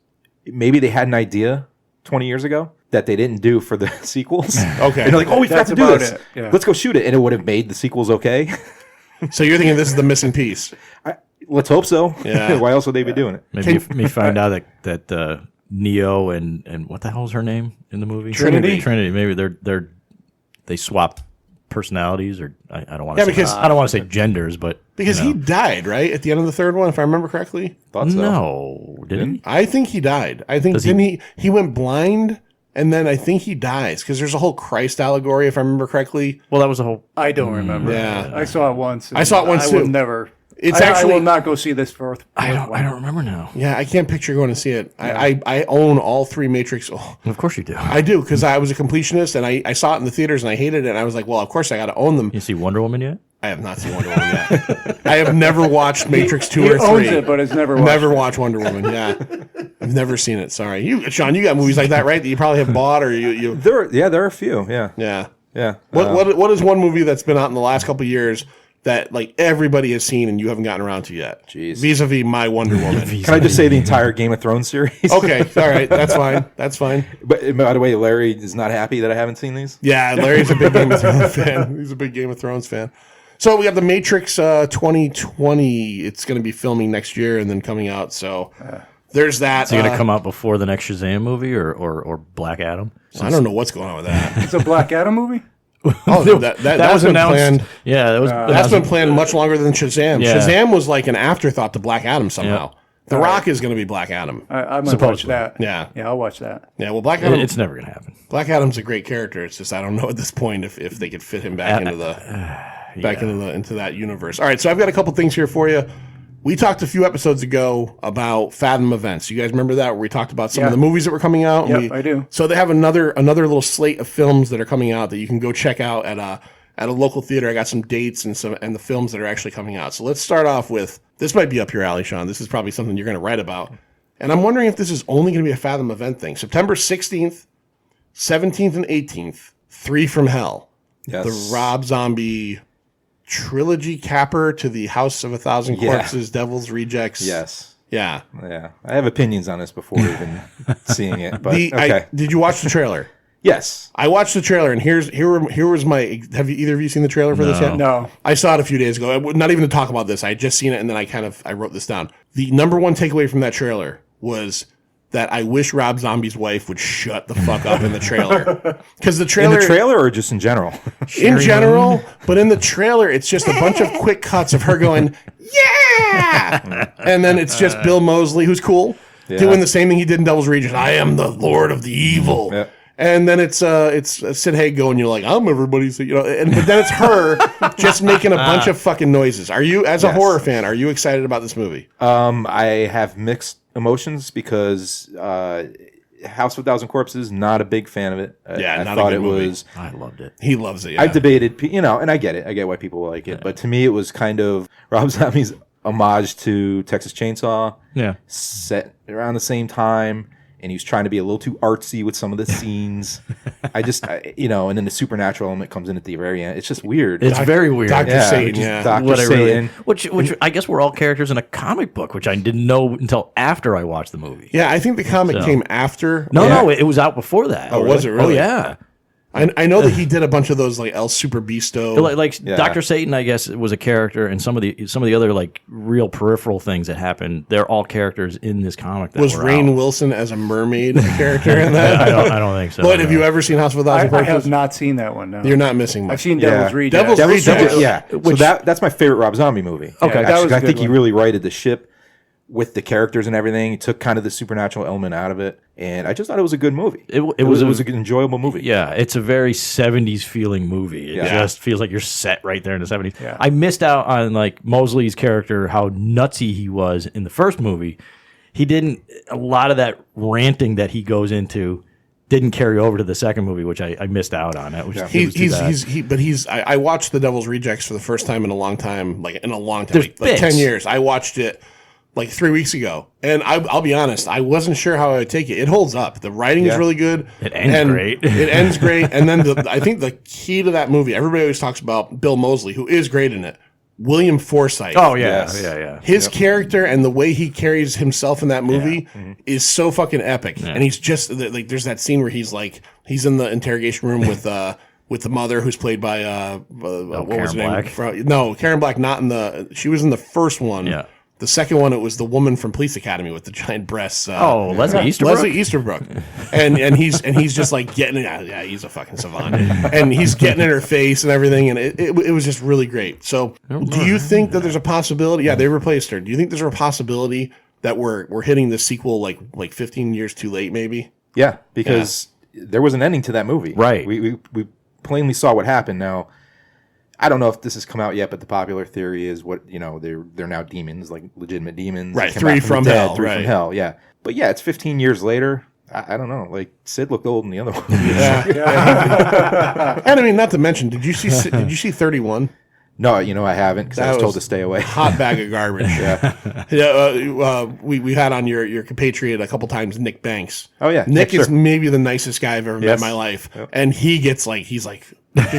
maybe they had an idea 20 years ago that they didn't do for the sequels. Okay. And they're like, we forgot That's to do about this. it, yeah. Let's go shoot it. And it would have made the sequels okay. So you're thinking this is the missing piece. Let's hope so. Yeah. Why else would they be doing it? Maybe find out that Neo and what the hell is her name in the movie? Trinity. Maybe they swap personalities, or I don't want Yeah, to. because- I don't want to say genders, but Because he died, right? At the end of the third one, if I remember correctly. Thought so. no, didn't he? I think he died. I think Does he went blind, and then I think he dies because there's a whole Christ allegory, if I remember correctly. Well, that was a whole. I don't remember. Yeah. I saw it once. I saw it once, I too. will never. It's I actually- will not go see this fourth. I don't remember now. Yeah, I can't picture going to see it. I own all three Matrix. Oh, Of course you do. I do, because I was a completionist, and I saw it in the theaters, and I hated it, and I was like, well, of course I got to own them. You see Wonder Woman yet? I have not seen Wonder Woman yet. I have never watched Matrix 2 or 3. Owns it, but it's never watched. Never watched Wonder Woman, yeah. I've never seen it, sorry. Sean, you got movies like that, right? That you probably have bought, or you There are a few. Yeah. yeah. Yeah. What is one movie that's been out in the last couple of years that like everybody has seen and you haven't gotten around to yet? Jeez. Vis-a-vis my Wonder Woman. Can I just say the entire Game of Thrones series? Okay, all right, that's fine. That's fine. But by the way, Larry is not happy that I haven't seen these. Yeah, Larry's a big Game of Thrones fan. He's a big Game of Thrones fan. So we got the Matrix 2020. It's going to be filming next year and then coming out. So there's that. Is it going to come out before the next Shazam movie or Black Adam? I don't know what's going on with that. It's a Black Adam movie. Oh, that's was been announced. planned. Yeah, that was. That's been planned much longer than Shazam. Yeah. Shazam was like an afterthought to Black Adam somehow. Yeah. The Rock is going to be Black Adam. I might watch Supposedly. that. Yeah. Yeah, I'll watch that. Yeah, well, Black Adam. It's never going to happen. Black Adam's a great character. It's just I don't know at this point if they could fit him back into into that universe. All right, so I've got a couple things here for you. We talked a few episodes ago about Fathom events. You guys remember that, where we talked about some of the movies that were coming out? Yep, I do. So they have another little slate of films that are coming out that you can go check out at a local theater. I got some dates and the films that are actually coming out. So let's start off with, this might be up your alley, Sean. This is probably something you're going to write about. And I'm wondering if this is only going to be a Fathom event thing. September 16th, 17th, and 18th, Three from Hell. Yes. The Rob Zombie trilogy capper to the House of a Thousand Corpses, Devil's Rejects. Yes. Yeah. Yeah, I have opinions on this before even seeing it. But okay. Did you watch the trailer? Yes. I watched the trailer, and here was my. Have either of you seen the trailer for this yet? No. I saw it a few days ago. Not even to talk about this. I had just seen it, and then I wrote this down. The number one takeaway from that trailer was that I wish Rob Zombie's wife would shut the fuck up in the trailer. Because the trailer, In the trailer or just in general? in general, but in the trailer, it's just a bunch of quick cuts of her going, yeah, and then it's just Bill Moseley, who's cool, doing the same thing he did in Devil's Rejects. I am the Lord of the Evil. Yeah. And then it's Sid Haig going, you're like, I'm everybody's, but then it's her just making a bunch of fucking noises. Are you, as a horror fan, are you excited about this movie? I have mixed emotions because House of a Thousand Corpses, not a big fan of it. Yeah, I not a thought good it movie. was. I loved it. He loves it. Yeah. I've debated, and I get it. I get why people like it. But to me, it was kind of Rob Zombie's homage to Texas Chainsaw. Yeah. Set around the same time. And he was trying to be a little too artsy with some of the scenes. And then the supernatural element comes in at the very end. It's just weird. It's very weird. Dr. Satan, just yeah. Dr. What I Satan. which I guess were all characters in a comic book, which I didn't know until after I watched the movie. Yeah, I think the comic came after. No, it was out before that. Oh, was it really? Oh, yeah. I know that he did a bunch of those like El Super Bisto. Dr. Satan, I guess, was a character, and some of the other like real peripheral things that happened. They're all characters in this comic. That Was were Rainn out. Wilson as a mermaid a character in that? I don't think so. Lloyd, have you ever seen House of a Thousand I Corpses? have not seen that one. No. You're not missing much. I've seen Devil's Rejects. Devil's Rejects. Yeah. So that's my favorite Rob Zombie movie. Okay, that Actually, was a I think good he one. really righted the ship with the characters and everything. He took kind of the supernatural element out of it, and I just thought it was a good movie. It was a good, enjoyable movie. Yeah, it's a very 70s feeling movie. It just feels like you're set right there in the 70s. Yeah. I missed out on like Mosley's character, how nutsy he was in the first movie. He didn't, a lot of that ranting that he goes into didn't carry over to the second movie, which I missed out on. It was, I watched The Devil's Rejects for the first time in a long time, like 10 bits. years. I watched it like 3 weeks ago, and I'll be honest, I wasn't sure how I would take it. It holds up. The writing is really good. It ends great. It ends great, and then I think the key to that movie, everybody always talks about Bill Moseley, who is great in it. William Forsythe. Oh yeah, Yes. yeah. His character and the way he carries himself in that movie is so fucking epic. And he's just like, there's that scene where he's in the interrogation room with the mother who's played by what was her name? Black? No, Karen Black. She was in the first one. Yeah. The second one, it was the woman from Police Academy with the giant breasts. Leslie Easterbrook. Leslie Easterbrook, and he's just like getting it. Yeah, he's a fucking savant, and he's getting in her face and everything, and it was just really great. So, do you think that there's a possibility? Yeah, they replaced her. Do you think there's a possibility that we're hitting the sequel like 15 years too late, maybe? Yeah, because there was an ending to that movie. Right. We plainly saw what happened. Now, I don't know if this has come out yet, but the popular theory is they're now demons, like legitimate demons. Right, They came back three from the dead, hell, three right. from hell. Yeah, but yeah, it's 15 years later. I don't know. Like Sid looked old in the other one. And I mean, not to mention, did you see 31? No, I haven't because I was told to stay away. Hot bag of garbage. We had on your compatriot a couple times, Nick Banks. Oh, yeah. Nick Nick, is sure. maybe the nicest guy I've ever met in my life, and he's just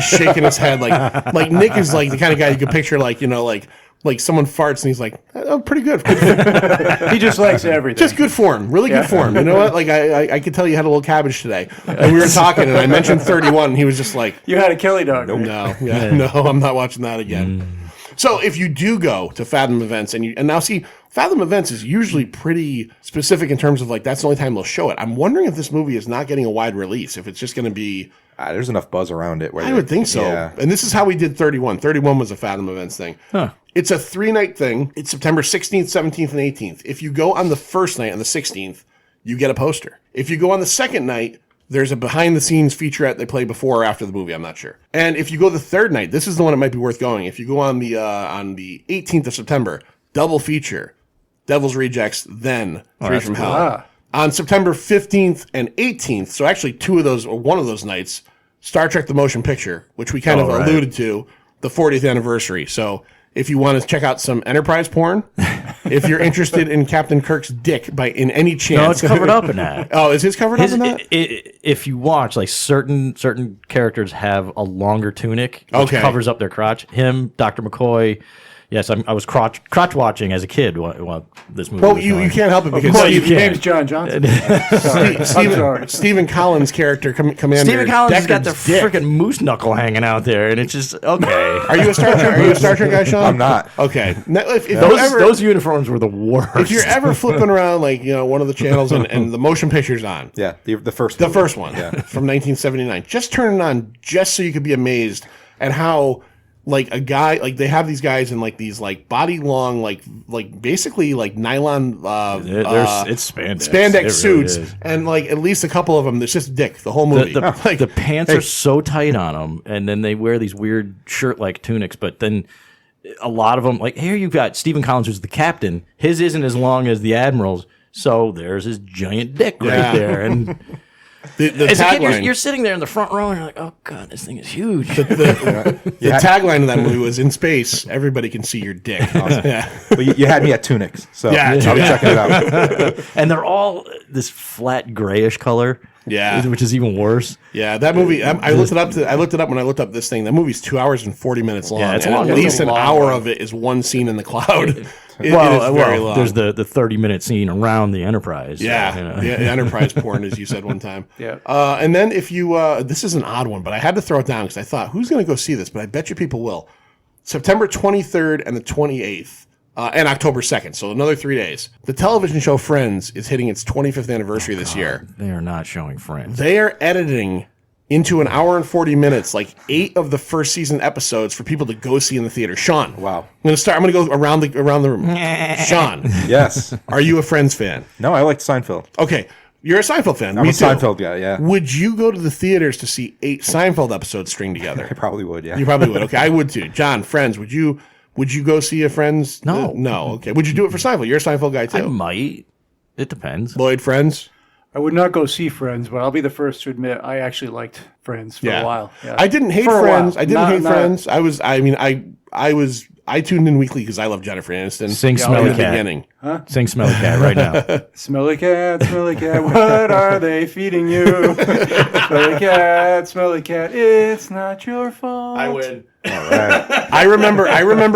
shaking his head like Nick is like the kind of guy you could picture like someone farts and he's like, oh, pretty good. He just likes everything. Just good form, really good form. You know what? Like I could tell you had a little cabbage today, and we were talking, and I mentioned 31, and he was just like, You had a Kelly dog. no, I'm not watching that again. So if you do go to Fathom Events, and now see, Fathom Events is usually pretty specific in terms of like that's the only time they'll show it. I'm wondering if this movie is not getting a wide release, if it's just going to be. There's enough buzz around it. I would think so. Yeah. And this is how we did 31. 31 was a Fathom Events thing. Huh. It's a 3-night thing. It's September 16th, 17th, and 18th. If you go on the first night, on the 16th, you get a poster. If you go on the second night, there's a behind-the-scenes featurette they play before or after the movie. I'm not sure. And if you go the third night, this is the one that might be worth going. If you go on the 18th of September, double feature, Devil's Rejects, then Three from Hell. Ah. On September 15th and 18th, so actually one of those nights, Star Trek The Motion Picture, which we kind of alluded to, the 40th anniversary. So if you want to check out some Enterprise porn, if you're interested in Captain Kirk's dick in any chance. No, it's covered up in that. Oh, is his covered up in that? If you watch, like certain characters have a longer tunic, which Okay. covers up their crotch. Him, Dr. McCoy, Yes, I was crotch watching as a kid while this movie. Well, was you going. can't help it because course you Steve, can. Name's John Johnson. Sorry. I'm sorry. Stephen Collins' character, Commander Stephen Collins has got the Deckard's dick. freaking moose knuckle hanging out there, and it's just okay. Are you a Star Trek? Are you a Star Trek guy, Sean? I'm not. Okay. Now, if you those ever, those uniforms were the worst. if you're ever flipping around like one of the channels and the motion picture's on, Yeah, the first the movie. first one from 1979, just turn it on just so you could be amazed at how like a guy like they have these guys in like these like body long like basically like nylon it's spandex. spandex It really suits is. and like at least a couple of them there's just dick the whole movie. Like, The pants are so tight on them, and then they wear these weird shirt-like tunics. But then a lot of them, like here you've got Stephen Collins, who's the captain. His isn't as long as the admiral's, so there's his giant dick right Yeah. there. And the as a kid, tagline. you're sitting there in the front row, and you're like, "Oh God, this thing is huge." The tagline of that movie was "In space, everybody can see your dick." Yeah, But you had me at tunics, so Yeah, I'll be checking it out. And they're all this flat grayish color. Yeah. which is even worse. yeah. That movie, I looked it up. I looked it up when I looked up this thing. That movie's 2 hours and 40 minutes long. Yeah, it's and long. at least It's a an long hour one. of it is one scene in the cloud. It is very long. There's the 30-minute scene around the Enterprise. so, Yeah, you know. the Enterprise porn, as you said one time. Yeah. And then if you, this is an odd one, but I had to throw it down because I thought, who's going to go see this? But I bet you people will. September 23rd and the 28th, and October 2nd, so another 3 days. The television show Friends is hitting its 25th anniversary this year. They are not showing Friends. They are editing into an hour and 40 minutes, like 8 of the first season episodes for people to go see in the theater. Sean, Wow. I'm going to go around the room. Sean, Yes. are you a Friends fan? No, I liked Seinfeld. Okay, you're a Seinfeld fan. I'm Me a too. Seinfeld guy, yeah. Would you go to the theaters to see 8 Seinfeld episodes string together? I probably would, yeah. You probably would. Okay, I would too. John, Friends, would you go see a Friends? No. No. Okay. Would you do it for Seinfeld? You're a Seinfeld guy I too. might. It depends. Lloyd, Friends? I would not go see Friends, but I'll be the first to admit I actually liked Friends for a while. Yeah. I didn't hate For a Friends. while. I didn't hate Not- Friends. I tuned in weekly because I love Jennifer Aniston. Sing in Smelly the Cat. beginning. Sing Smelly Cat right now. Smelly cat, what are they feeding you? Smelly cat, it's not your fault. I remember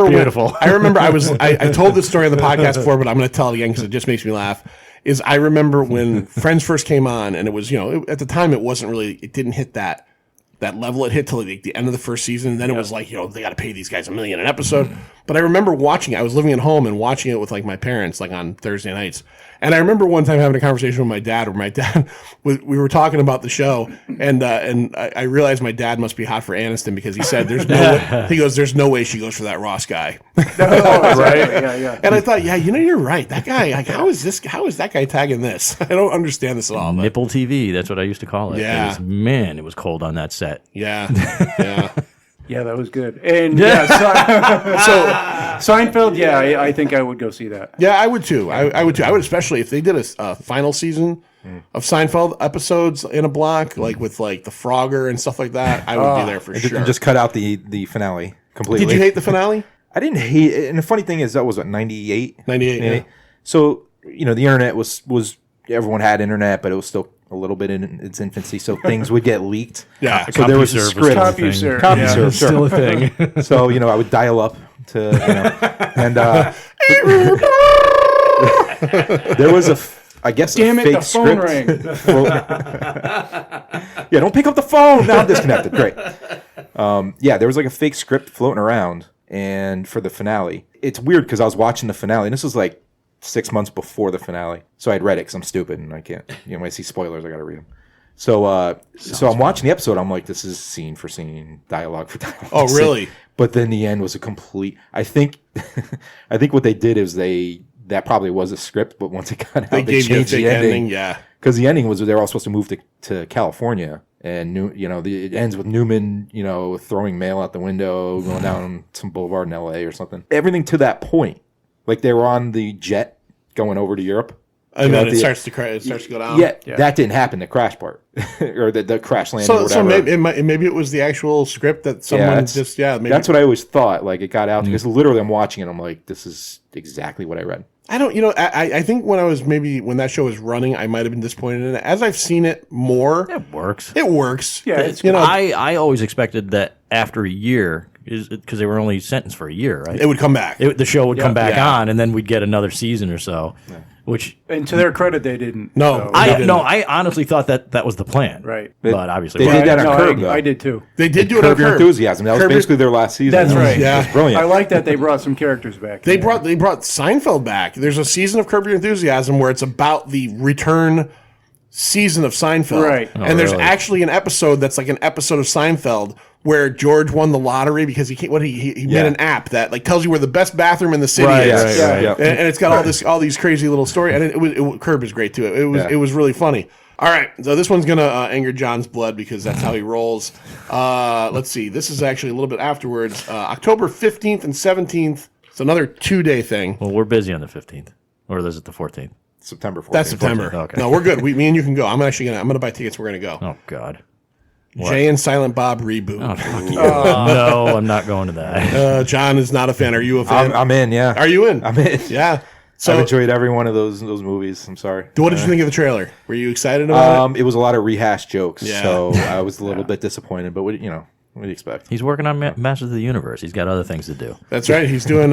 Beautiful. I told this story on the podcast before, but I'm going to tell it again because it just makes me laugh. Is I remember when Friends first came on, and it was at the time it didn't hit that level it hit till like the end of the first season, and then it was like they got to pay these guys $1 million an episode. But I remember watching it. I was living at home and watching it with like my parents like on Thursday nights. And I remember one time having a conversation with my dad, where my dad we were talking about the show, and I realized my dad must be hot for Aniston because he said there's no way she goes for that Ross guy. Right? Yeah. And I thought, you're right. That guy, like, how is that guy tagging this? I don't understand this at all. But Nipple TV. That's what I used to call it. Yeah. Man, it was cold on that set. yeah. Yeah, that was good. And so Seinfeld, I think I would go see that. Yeah, I would too. I would too. I would especially if they did a final season of Seinfeld episodes in a block, like with like the Frogger and stuff like that. I would be there for sure. And just cut out the finale completely. Did you hate the finale? I didn't hate it. And the funny thing is, that was what, 98? 98, yeah. So, the internet was everyone had internet, but it was still a little bit in its infancy, so things would get leaked. Yeah. So there was a CompuServe script. CompuServe. CompuServe, It's still a thing. So, I would dial up to, and there was I guess Damn a it, fake the phone script. rang. Yeah, don't pick up the phone. Now I'm disconnected. Great. There was like a fake script floating around, and for the finale, it's weird because I was watching the finale, and this was like 6 months before the finale, so I'd read it because I'm stupid and I can't. When I see spoilers, I got to read them. So I'm watching the episode. I'm like, this is scene for scene, dialogue for dialogue. Oh, really? But then the end was a complete. I think what they did is that probably was a script, but once it got out, They gave you a changed fake the ending. ending. Yeah. Because the ending was they were all supposed to move to California, and it ends with Newman, throwing mail out the window, going down some boulevard in L.A. or something. Everything to that point, like they were on the jet going over to Europe, And then it starts to go down. Yeah, that didn't happen. The crash part, or the crash landing. or So whatever. maybe it was the actual script that someone maybe that's what I always thought. Like it got out because literally I'm watching it. I'm like, this is exactly what I read. I don't, I think when that show was running, I might have been disappointed in it. As I've seen it more, It works. it works. Yeah, it's you know, I always expected that after a year, because they were only sentenced for a year, right? It would come back. The show would come back Yeah. on, and then we'd get another season or so. Which And to their credit, they didn't. No, so- I honestly thought that was the plan. Right. But obviously, They did that on No, Curb, though. I did too. they did do it Curb on Your Curb. Enthusiasm. That was Curb Your- basically their last season. That's right. Yeah. It was brilliant. I like that they brought some characters back. They brought Seinfeld back. There's a season of Curb Your Enthusiasm where it's about the return season of Seinfeld. Right. And there's really? actually an episode that's like an episode of Seinfeld where George won the lottery because he made an app that like tells you where the best bathroom in the city Right, is. right, right. Yeah. And it's got all these crazy little stories. And Curb is great too. It was really funny. All right, so this one's gonna anger John's blood because that's how he rolls. Let's see. This is actually a little bit afterwards. October 15th and 17th. It's another 2-day thing. well, we're busy on the 15th, or is it the 14th? September 14th. That's September. 14th, okay. No, we're good. Me and you can go. I'm gonna buy tickets. We're gonna go. Oh God. Jay and Silent Bob reboot. Oh, fuck you. No, I'm not going to that. John is not a fan. Are you a fan? I'm in, yeah. Are you in? I'm in. Yeah. I've So, enjoyed every one of those movies. I'm sorry. what did you think of the trailer? Were you excited about it? It was a lot of rehashed jokes, Yeah. so I was a little bit disappointed. But what do you expect? He's working on Masters of the Universe. He's got other things to do. That's right. He's doing.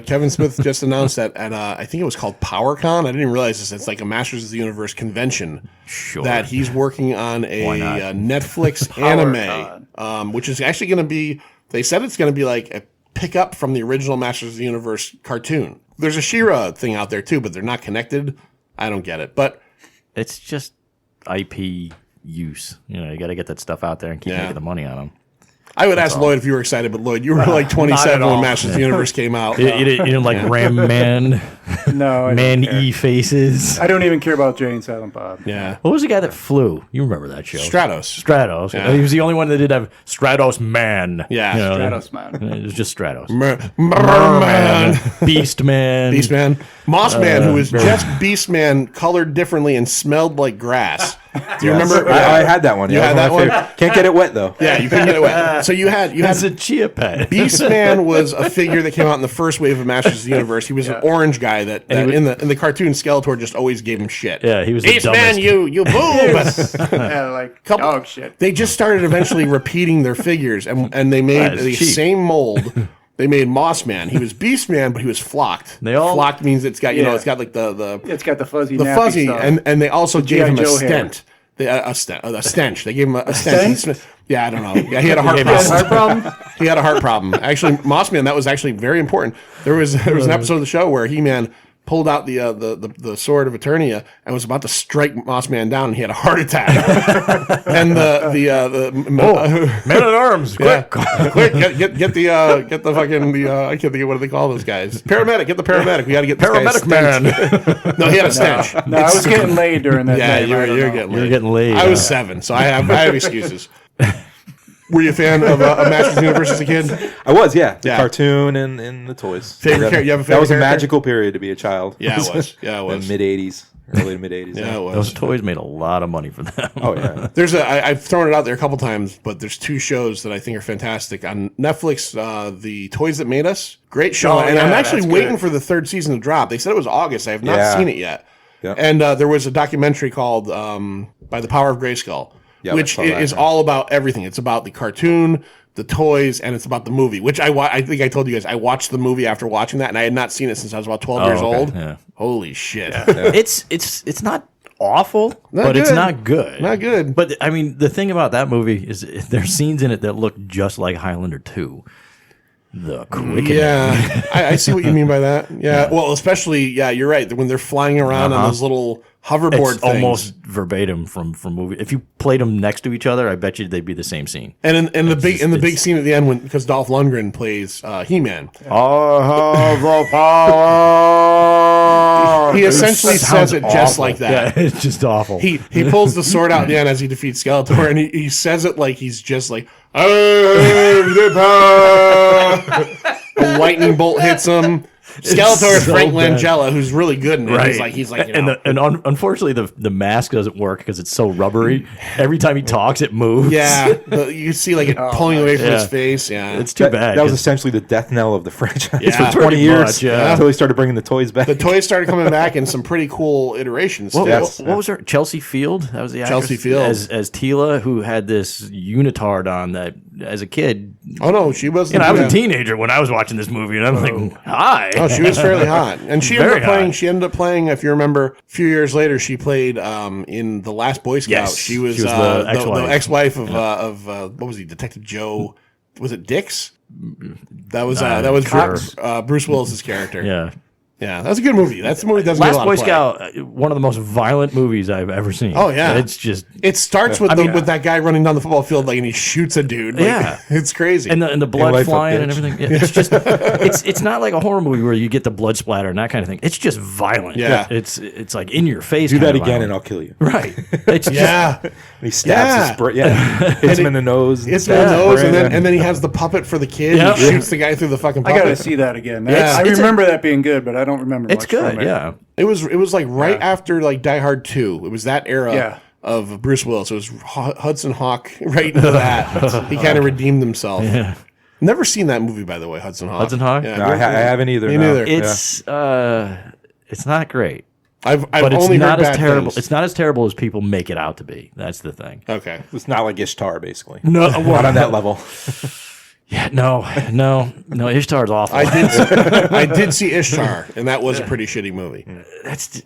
Kevin Smith just announced that at I think it was called PowerCon. I didn't even realize this. It's like a Masters of the Universe convention. Sure. That he's working on a Why not? Netflix anime, which is actually going to be. They said it's going to be like a pickup from the original Masters of the Universe cartoon. There's a She-Ra thing out there too, but they're not connected. I don't get it, but It's just IP use. You got to get that stuff out there and keep Yeah. making the money on them. I would ask Lloyd if you were excited. But Lloyd, you were like 27 when all. Masters of the Universe came out. You didn't like Ram Man, No, I don't Man care. E faces. I don't even care about Jay and Silent Bob. Yeah, What was the guy that flew? You remember that show? Stratos. Stratos. Yeah. He was the only one that did have Stratos Man. Yeah. Stratos, man. It was just Stratos. Merman. Beast Man. Beastman. Mossman, who is just Beastman colored differently and smelled like grass. Do you remember? I had that one. You Yeah, had was that my one? favorite. Can't get it wet though. Yeah, you couldn't get it wet. So you had It's a chia pet. Beastman was a figure that came out in the first wave of Masters of the Universe. He was an orange guy that in the cartoon Skeletor just always gave him shit. Yeah, he was the Beastman, dumbest. you boob. Yeah, like dog shit. They just started eventually repeating their figures, and they made That is the cheap. same mold. They made Mossman. He was Beastman, but he was flocked. Flocked means it's got Yeah. it's got like the It's got the fuzzy, the nappy fuzzy, stuff. and they also gave G.I. him a Joe hair. stent. A stench. They gave him a stench. Yeah, I don't know. Yeah, he had a heart He gave him a problem. He had a heart problem. Actually, Mossman, that was actually very important. There was an episode of the show where He-Man pulled out the sword of Eternia and was about to strike Mossman down, and he had a heart attack. And Man at Arms, yeah, quick. quick, get the fucking I can't think of what do they call those guys. Paramedic, get the paramedic. We got to get this guy's Paramedic-Man. stench. No, he had a stench. No, I was getting laid during that Yeah, time. you're I don't know. getting laid. You're getting laid. I was 7, so I have excuses. Were you a fan of Masters of the Universe as a kid? I was, yeah. The Yeah. cartoon and the toys. Favorite character? You have a favorite That was a character? magical period to be a child. Yeah, it was. Yeah, it was. The mid '80s, early to mid '80s. Yeah, it was. Those toys made a lot of money for them. Oh yeah. I've thrown it out there a couple times, but there's 2 shows that I think are fantastic on Netflix. The Toys That Made Us, great show, Oh, and yeah, I'm actually that's waiting good. for the 3rd season to drop. They said it was August. I have not Yeah. seen it yet. Yep. And there was a documentary called By the Power of Grayskull, Yeah, I which saw that. is all about everything. It's about the cartoon, the toys, and it's about the movie. Which I think I told you guys I watched the movie after watching that, and I had not seen it since I was about 12 years okay, old. yeah. Holy shit! It's not awful, but it's good. not good. Not good. But I mean, the thing about that movie is there's scenes in it that look just like Highlander 2. The Quickening. Yeah, I see what you mean by that. Yeah, well, especially you're right. When they're flying around on those little hoverboard It's things, almost verbatim from movie. If you played them next to each other, I bet you they'd be the same scene. and in the big just- big scene at the end because Dolph Lundgren plays He-Man. I have the power. He essentially says it just like that. Yeah, it's just awful. He pulls the sword out at the end as he defeats Skeletor, and he says it like he's just like, I have the power. A lightning bolt hits him. Skeletor is so Frank bad. Langella, who's really good in it. Right. He's like, you know. Unfortunately, the mask doesn't work because it's so rubbery. Every time he talks, it moves. yeah, you see like it pulling away from his Yeah. face. Yeah, It's too bad. That was 'cause essentially the death knell of the franchise Yeah, for 20 pretty years much, yeah. until they started bringing the toys back. the toys started coming back in some pretty cool iterations. What, too. Yes. what was her? Chelsea Field. That was the actress? Chelsea Field. as Tila, who had this unitard on that as a kid. Oh no, she was. I was a teenager when I was watching this movie, and I'm like, hi. Oh, she was fairly hot, and she Very ended up playing. hot. She ended up playing. If you remember, a few years later, she played in The Last Boy Scout. Yes, she was, the the ex-wife. ex-wife of what was he? Detective Joe. Was it Dix? That was sure. Bruce Willis's character. Yeah. Yeah, that's a good movie. That's a movie that doesn't get a Last lot Boy of play. Scout, one of the most violent movies I've ever seen. Oh, yeah. It's just It starts with mean, with that guy running down the football field and he shoots a dude. Like, Yeah. it's crazy. and the blood life, flying bitch. and everything. Yeah, it's just it's not like a horror movie where you get the blood splatter and that kind of thing. It's just violent. Yeah. It's like in your face. Do that kind of again, and violent. I'll kill you. Right. It's just, yeah, And he stabs his brain. Yeah, hits him in the nose. it's in the stabs his nose, brain, and then he has the puppet for the kid. Yeah. And he shoots the guy through the fucking I puppet. got to see that again. Yeah. I It's remember that being good, but I don't remember it's much from good. it. Yeah. It was like right after like Die Hard 2. It was that era Yeah. of Bruce Willis. It was Hudson Hawk right into that. He kind of redeemed himself. Yeah. Never seen that movie, by the way, Hudson Hawk. Hudson Hawk? Yeah, No, I haven't either. Me no. neither. It's not great. I've But it's only not heard as bad terrible. things. It's not as terrible as people make it out to be. That's the thing. Okay. It's not like Ishtar, basically. No, Not on that level. Yeah, no. Ishtar's awful. I did see Ishtar, and that was a pretty shitty movie. That's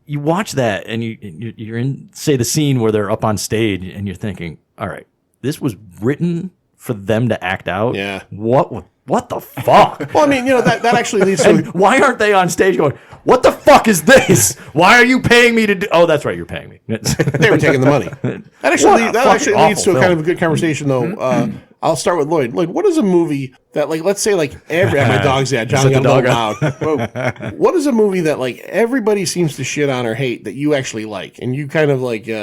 you watch that and you're in, say, the scene where they're up on stage and you're thinking, all right, this was written for them to act out. Yeah. What the fuck? Well, I mean, that actually leads to. And why aren't they on stage going, what the fuck is this? Why are you paying me to do? Oh, that's right, you're paying me. They were taking the money. That What actually, a that actually fucking leads to a awful kind of film. a good conversation, though. I'll start with Lloyd. Lloyd, what is a movie that, like, let's say, like, my dog's John Set the got dog loud. What is a movie that, like, everybody seems to shit on or hate that you actually like, and you kind of like, you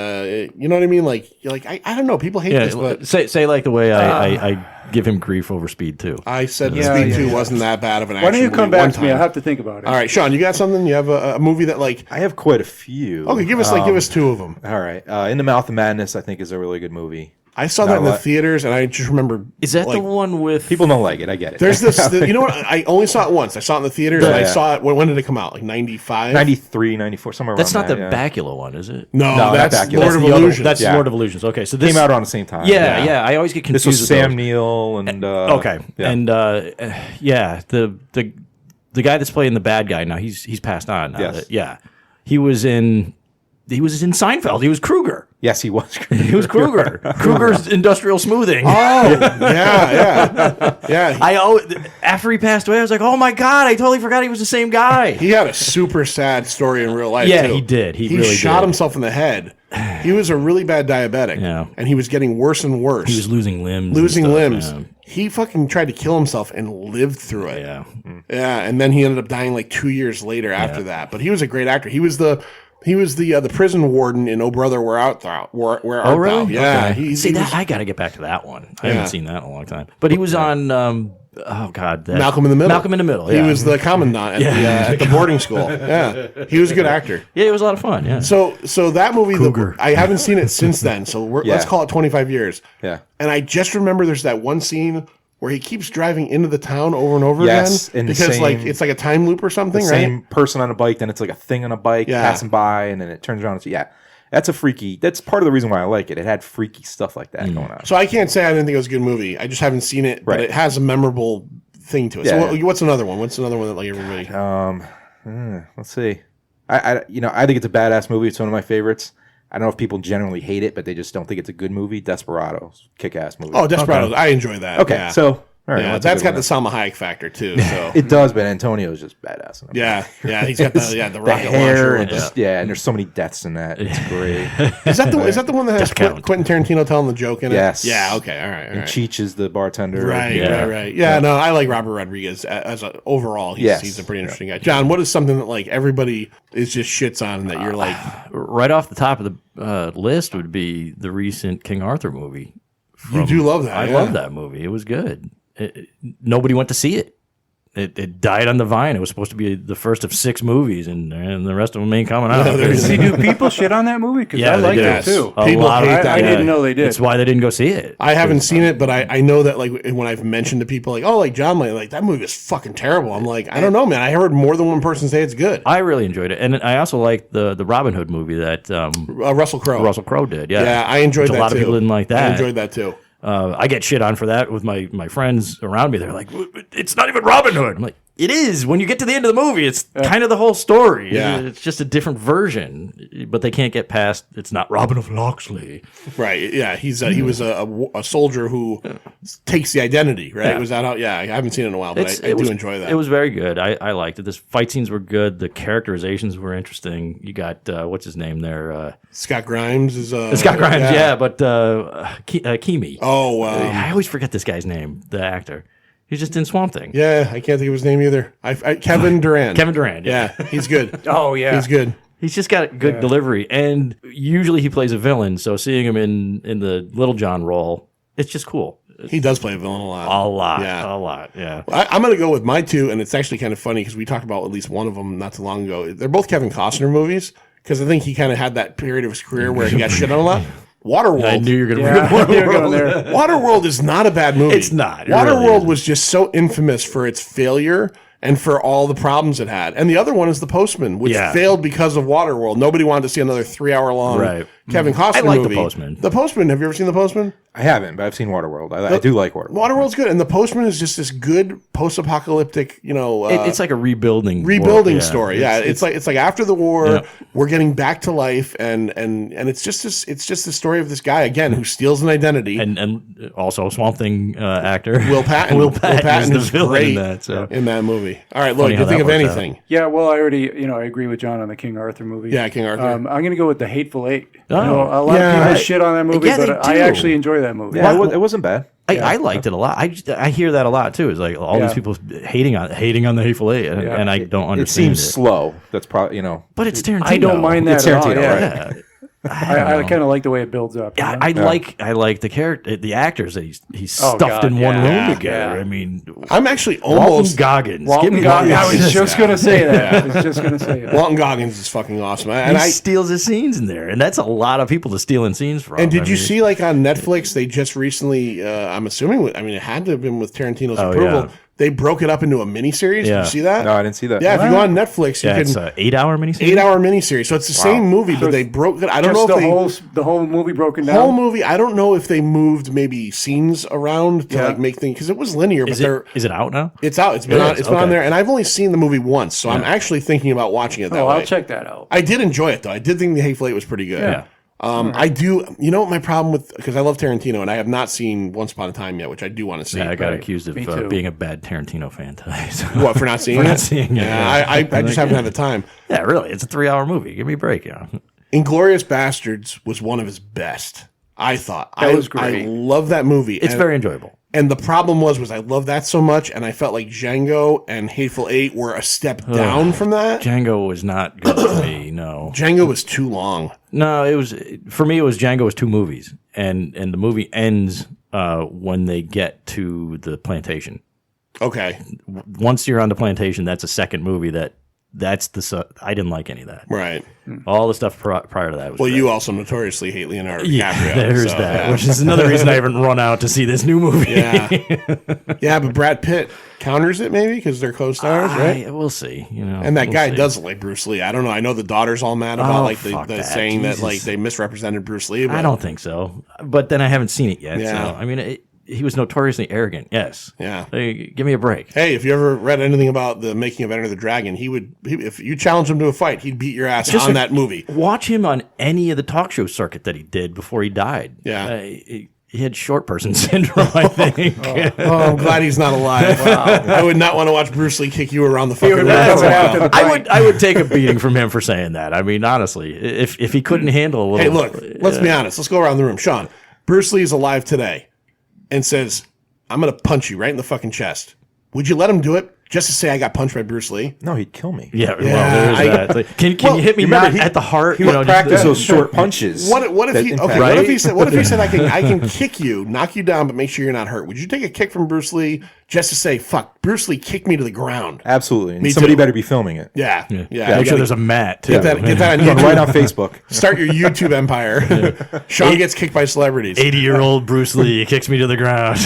know what I mean? Like, you're like, I don't know, people hate this, but say like the way I give him grief over Speed 2. I said Yeah, Speed yeah, 2 yeah. wasn't that bad of an Why action don't you movie come back one to me? I time. have to think about it. All right, Sean, you got something? You have a movie that, like, I have quite a few. okay, give us two of them. All right. In the Mouth of Madness, I think, is a really good movie. I saw that in the theaters, and I just remember. Is that like, the one with People don't like it. I get it. There's this, you know what? I only saw it once. I saw it in the theaters, and I Yeah. saw it. When did it come out? Like 95? 93, 94, somewhere That's around not the that, yeah. Bacula one, is it? No, No, that's not Bacula. Lord That's of the other- Illusions. That's Yeah. Lord of Illusions. Okay, so this Came out around the same time. Yeah. I always get confused. This was with Sam those. Neill and Okay, yeah. and yeah, the guy that's playing the bad guy now, he's passed on. Now. Yes. Yeah, he was in Seinfeld. He was Kruger. Yes, he was. He was Kruger. Kruger's Industrial Smoothing. Oh, yeah. After he passed away, I was like, oh my god, I totally forgot he was the same guy. He had a super sad story in real life. Yeah, too. he did. He really shot did. himself in the head. He was a really bad diabetic. Yeah. And he was getting worse and worse. He was losing limbs. losing and limbs. stuff, He fucking tried to kill himself and lived through it. Yeah. Yeah, and then he ended up dying like 2 years later after that. But he was a great actor. He was the prison warden in Oh Brother, Where Art Thou? Where Art Oh, really? Thou? Yeah. Okay. He that was I got to get back to that one. I Yeah. haven't seen that in a long time. But he was on. Malcolm in the Middle. Malcolm in the Middle. He Yeah. was the commandant at the boarding school. Yeah, he was a good actor. Yeah, it was a lot of fun. Yeah. So that movie, I haven't seen it since then. So let's Yeah. call it 25 years. Yeah. And I just remember there's that one scene where he keeps driving into the town over and over Yes, again in the because same- like it's like a time loop or something, right? Same person on a bike, then it's like a thing on a bike Yeah. passing by, and then it turns around. That's that's part of the reason why I like it. It had freaky stuff like that going on. So I can't say I didn't think it was a good movie. I just haven't seen it, but Right. it has a memorable thing to it. Yeah. So what's another one? What's another one that like everybody? Let's see. I think it's a badass movie. It's one of my favorites. I don't know if people generally hate it, but they just don't think it's a good movie. Desperados, kick-ass movie. Oh, Desperados. I enjoy that. okay. Yeah. So all right, yeah, that's that's a got good the one. Salma Hayek factor too. So It does, but Antonio's just badass. In it. yeah, he's got the the rocket hair launcher. and with just and there's so many deaths in that. It's great. Is that the one that has count. Quentin Tarantino telling the joke in it? Yes. Yeah. Okay. All right. All And right. Cheech is the bartender. Right, Yeah. right. Yeah, no, I like Robert Rodriguez as a overall. Yes. He's a pretty interesting guy. John, what is something that like everybody is just shits on that you're like, right off the top of the list would be the recent King Arthur movie. you do love that? I yeah. love that movie. It was good. Nobody went to see it. It died on the vine. It was supposed to be the first of 6 movies, and the rest of them ain't coming out. See, do people shit on that movie? Because Yeah, I they like do. it too. A People lot of- hate that. I didn't know they did. That's why they didn't go see it. I haven't seen it, but I know that like when I've mentioned to people like, oh, like John, like that movie is fucking terrible. I'm like, I don't know, man. I heard more than one person say it's good. I really enjoyed it, and I also liked the Robin Hood movie that Russell Crowe. Russell Crowe did. Yeah, Yeah, I enjoyed Which that a lot too. of people didn't like that. I enjoyed that too. I get shit on for that with my friends around me. They're like, it's not even Robin Hood. I'm like, it is. When you get to the end of the movie, it's kind of the whole story. Yeah. It's just a different version, but they can't get past. It's not Robin of Locksley. Right. Yeah. He was a soldier who takes the identity. Right. Yeah. Was that out? Yeah. I haven't seen it in a while, but I do enjoy that. It was very good. I liked it. The fight scenes were good. The characterizations were interesting. You got what's his name there? Scott Grimes is Scott Grimes. Yeah, but Kimi. Oh, I always forget this guy's name. The actor. He's just in Swamp Thing. yeah. I can't think of his name either. Kevin Durant. Kevin Durant. Yeah, he's good. Oh yeah, He's good. He's just got good delivery, and usually he plays a villain. So seeing him in the Little John role, it's just cool. He does play a villain a lot. A lot. Yeah. I'm going to go with my two, and it's actually kind of funny because we talked about at least one of them not too long ago. They're both Kevin Costner movies because I think he kind of had that period of his career where he got shit on a lot. Waterworld. I knew you were going to yeah. bring You're going there. Waterworld is not a bad movie. It's not. It Waterworld really isn't. was just so infamous for its failure and for all the problems it had. And the other one is The Postman, which failed because of Waterworld. Nobody wanted to see another 3-hour long Kevin Costner I like movie. The Postman. The Postman. Have you ever seen The Postman? I haven't, but I've seen Waterworld. I do like Waterworld. Waterworld's good, and The Postman is just this good post-apocalyptic, it's like a rebuilding story. Yeah, it's like after the war, we're getting back to life, and it's just the story of this guy again who steals an identity. And also Swamp Thing actor Will Patton. Will Patton is is the villain great in that. movie. All right, Lloyd, Funny how you think that of works anything? Yeah, well, I already, I agree with John on the King Arthur movie. Yeah, King Arthur. I'm going to go with The Hateful Eight. Oh. A lot of people shit on that movie, Yeah, they but I do. actually enjoy that movie. Yeah, it wasn't bad. I liked it a lot. I hear that a lot too. It's like all these people hating on the Hateful Eight, and I don't It understand seems slow. That's probably But it's Tarantino. I don't mind that It's at all. Tarantino, Yeah. right? I kind of like the way it builds up. Yeah, I like the character, the actors that he's Oh, stuffed God, in one yeah, room together. yeah. I mean, I'm actually Walton almost. Goggins. Walton Give me Goggins. I Walton was just going to say that. I was just going to say that. Walton Goggins is fucking awesome, He and I. steals his scenes in there, and that's a lot of people to steal in scenes from. And did you I mean, see, like on Netflix, they just recently? I'm assuming. It had to have been with Tarantino's approval. yeah. They broke it up into a miniseries. Did Yeah. you see that? No, I didn't see that. Yeah, if you go on Netflix, you Yeah, it's can an 8-hour miniseries. 8-hour miniseries. So it's the same movie, but they broke it. I don't know Just if the whole movie broken down. whole movie. I don't know if they moved maybe scenes around to Yeah. like make things because it was linear. But Is it out now? it's out. It's been It on. is? It's been on Okay. there, and I've only seen the movie once, so I'm actually thinking about watching it that way. I'll check that out. I did enjoy it though. I did think The Hateful Eight was pretty good. Yeah. I do. You know what my problem with because I love Tarantino and I have not seen Once Upon a Time yet, which I do want to see. Yeah, I got Right. accused of Me too. being a bad Tarantino fan today. So. What for not seeing For it? not seeing it, Yeah, yeah. I just haven't had the time. Yeah, really, it's a 3-hour movie. Give me a break, Inglorious Bastards was one of his best. I thought That was great. I love that movie. It's very enjoyable. And the problem was I loved that so much, and I felt like Django and Hateful Eight were a step down from that. Django was not good for me. No, Django was too long. no, it was for me. It was Django was 2 movies, and the movie ends when they get to the plantation. Okay, Once you're on the plantation, that's a second movie. I didn't like any of that. right. All the stuff prior to that was Well, great. you also notoriously hate Leonardo DiCaprio. Yeah, there's so, that, yeah. which is another reason I haven't run out to see this new movie. Yeah, yeah, but Brad Pitt counters it maybe because they're co-stars, right? We'll see. And that we'll guy see. does look like Bruce Lee. I don't know. I know the daughter's all mad about Oh, like fuck the that. saying that Jesus. like they misrepresented Bruce Lee. But I don't think so, but then I haven't seen it yet. Yeah. So I mean, he was notoriously arrogant. Yes. Yeah. Hey, give me a break. Hey, if you ever read anything about the making of Enter the Dragon, if you challenge him to a fight, he'd beat your ass on that movie. Watch him on any of the talk show circuit that he did before he died. Yeah. He had short person syndrome, I think. Oh, I'm glad he's not alive. I would not want to watch Bruce Lee kick you around the fucking room. That's what happened. I would take a beating from him for saying that. I mean, honestly, if he couldn't handle a little. Hey, look, let's be honest. Let's go around the room. Sean, Bruce Lee is alive today and says, I'm going to punch you right in the fucking chest. Would you let him do it just to say I got punched by Bruce Lee? No, he'd kill me. Yeah, well, there's that. Like, can you hit me remember, not at the heart? He would just- practice those short punches. What if that he impact- okay? Right? What if he said I can kick you, knock you down, but make sure you're not hurt? Would you take a kick from Bruce Lee just to say fuck? Bruce Lee kicked me to the ground. Absolutely. And Me somebody too. better be filming it. Yeah. Make you sure gotta there's a mat too. get that on Going YouTube. right on Facebook. Start your YouTube empire. Sean gets kicked by celebrities. 80-year-old Bruce Lee kicks me to the ground.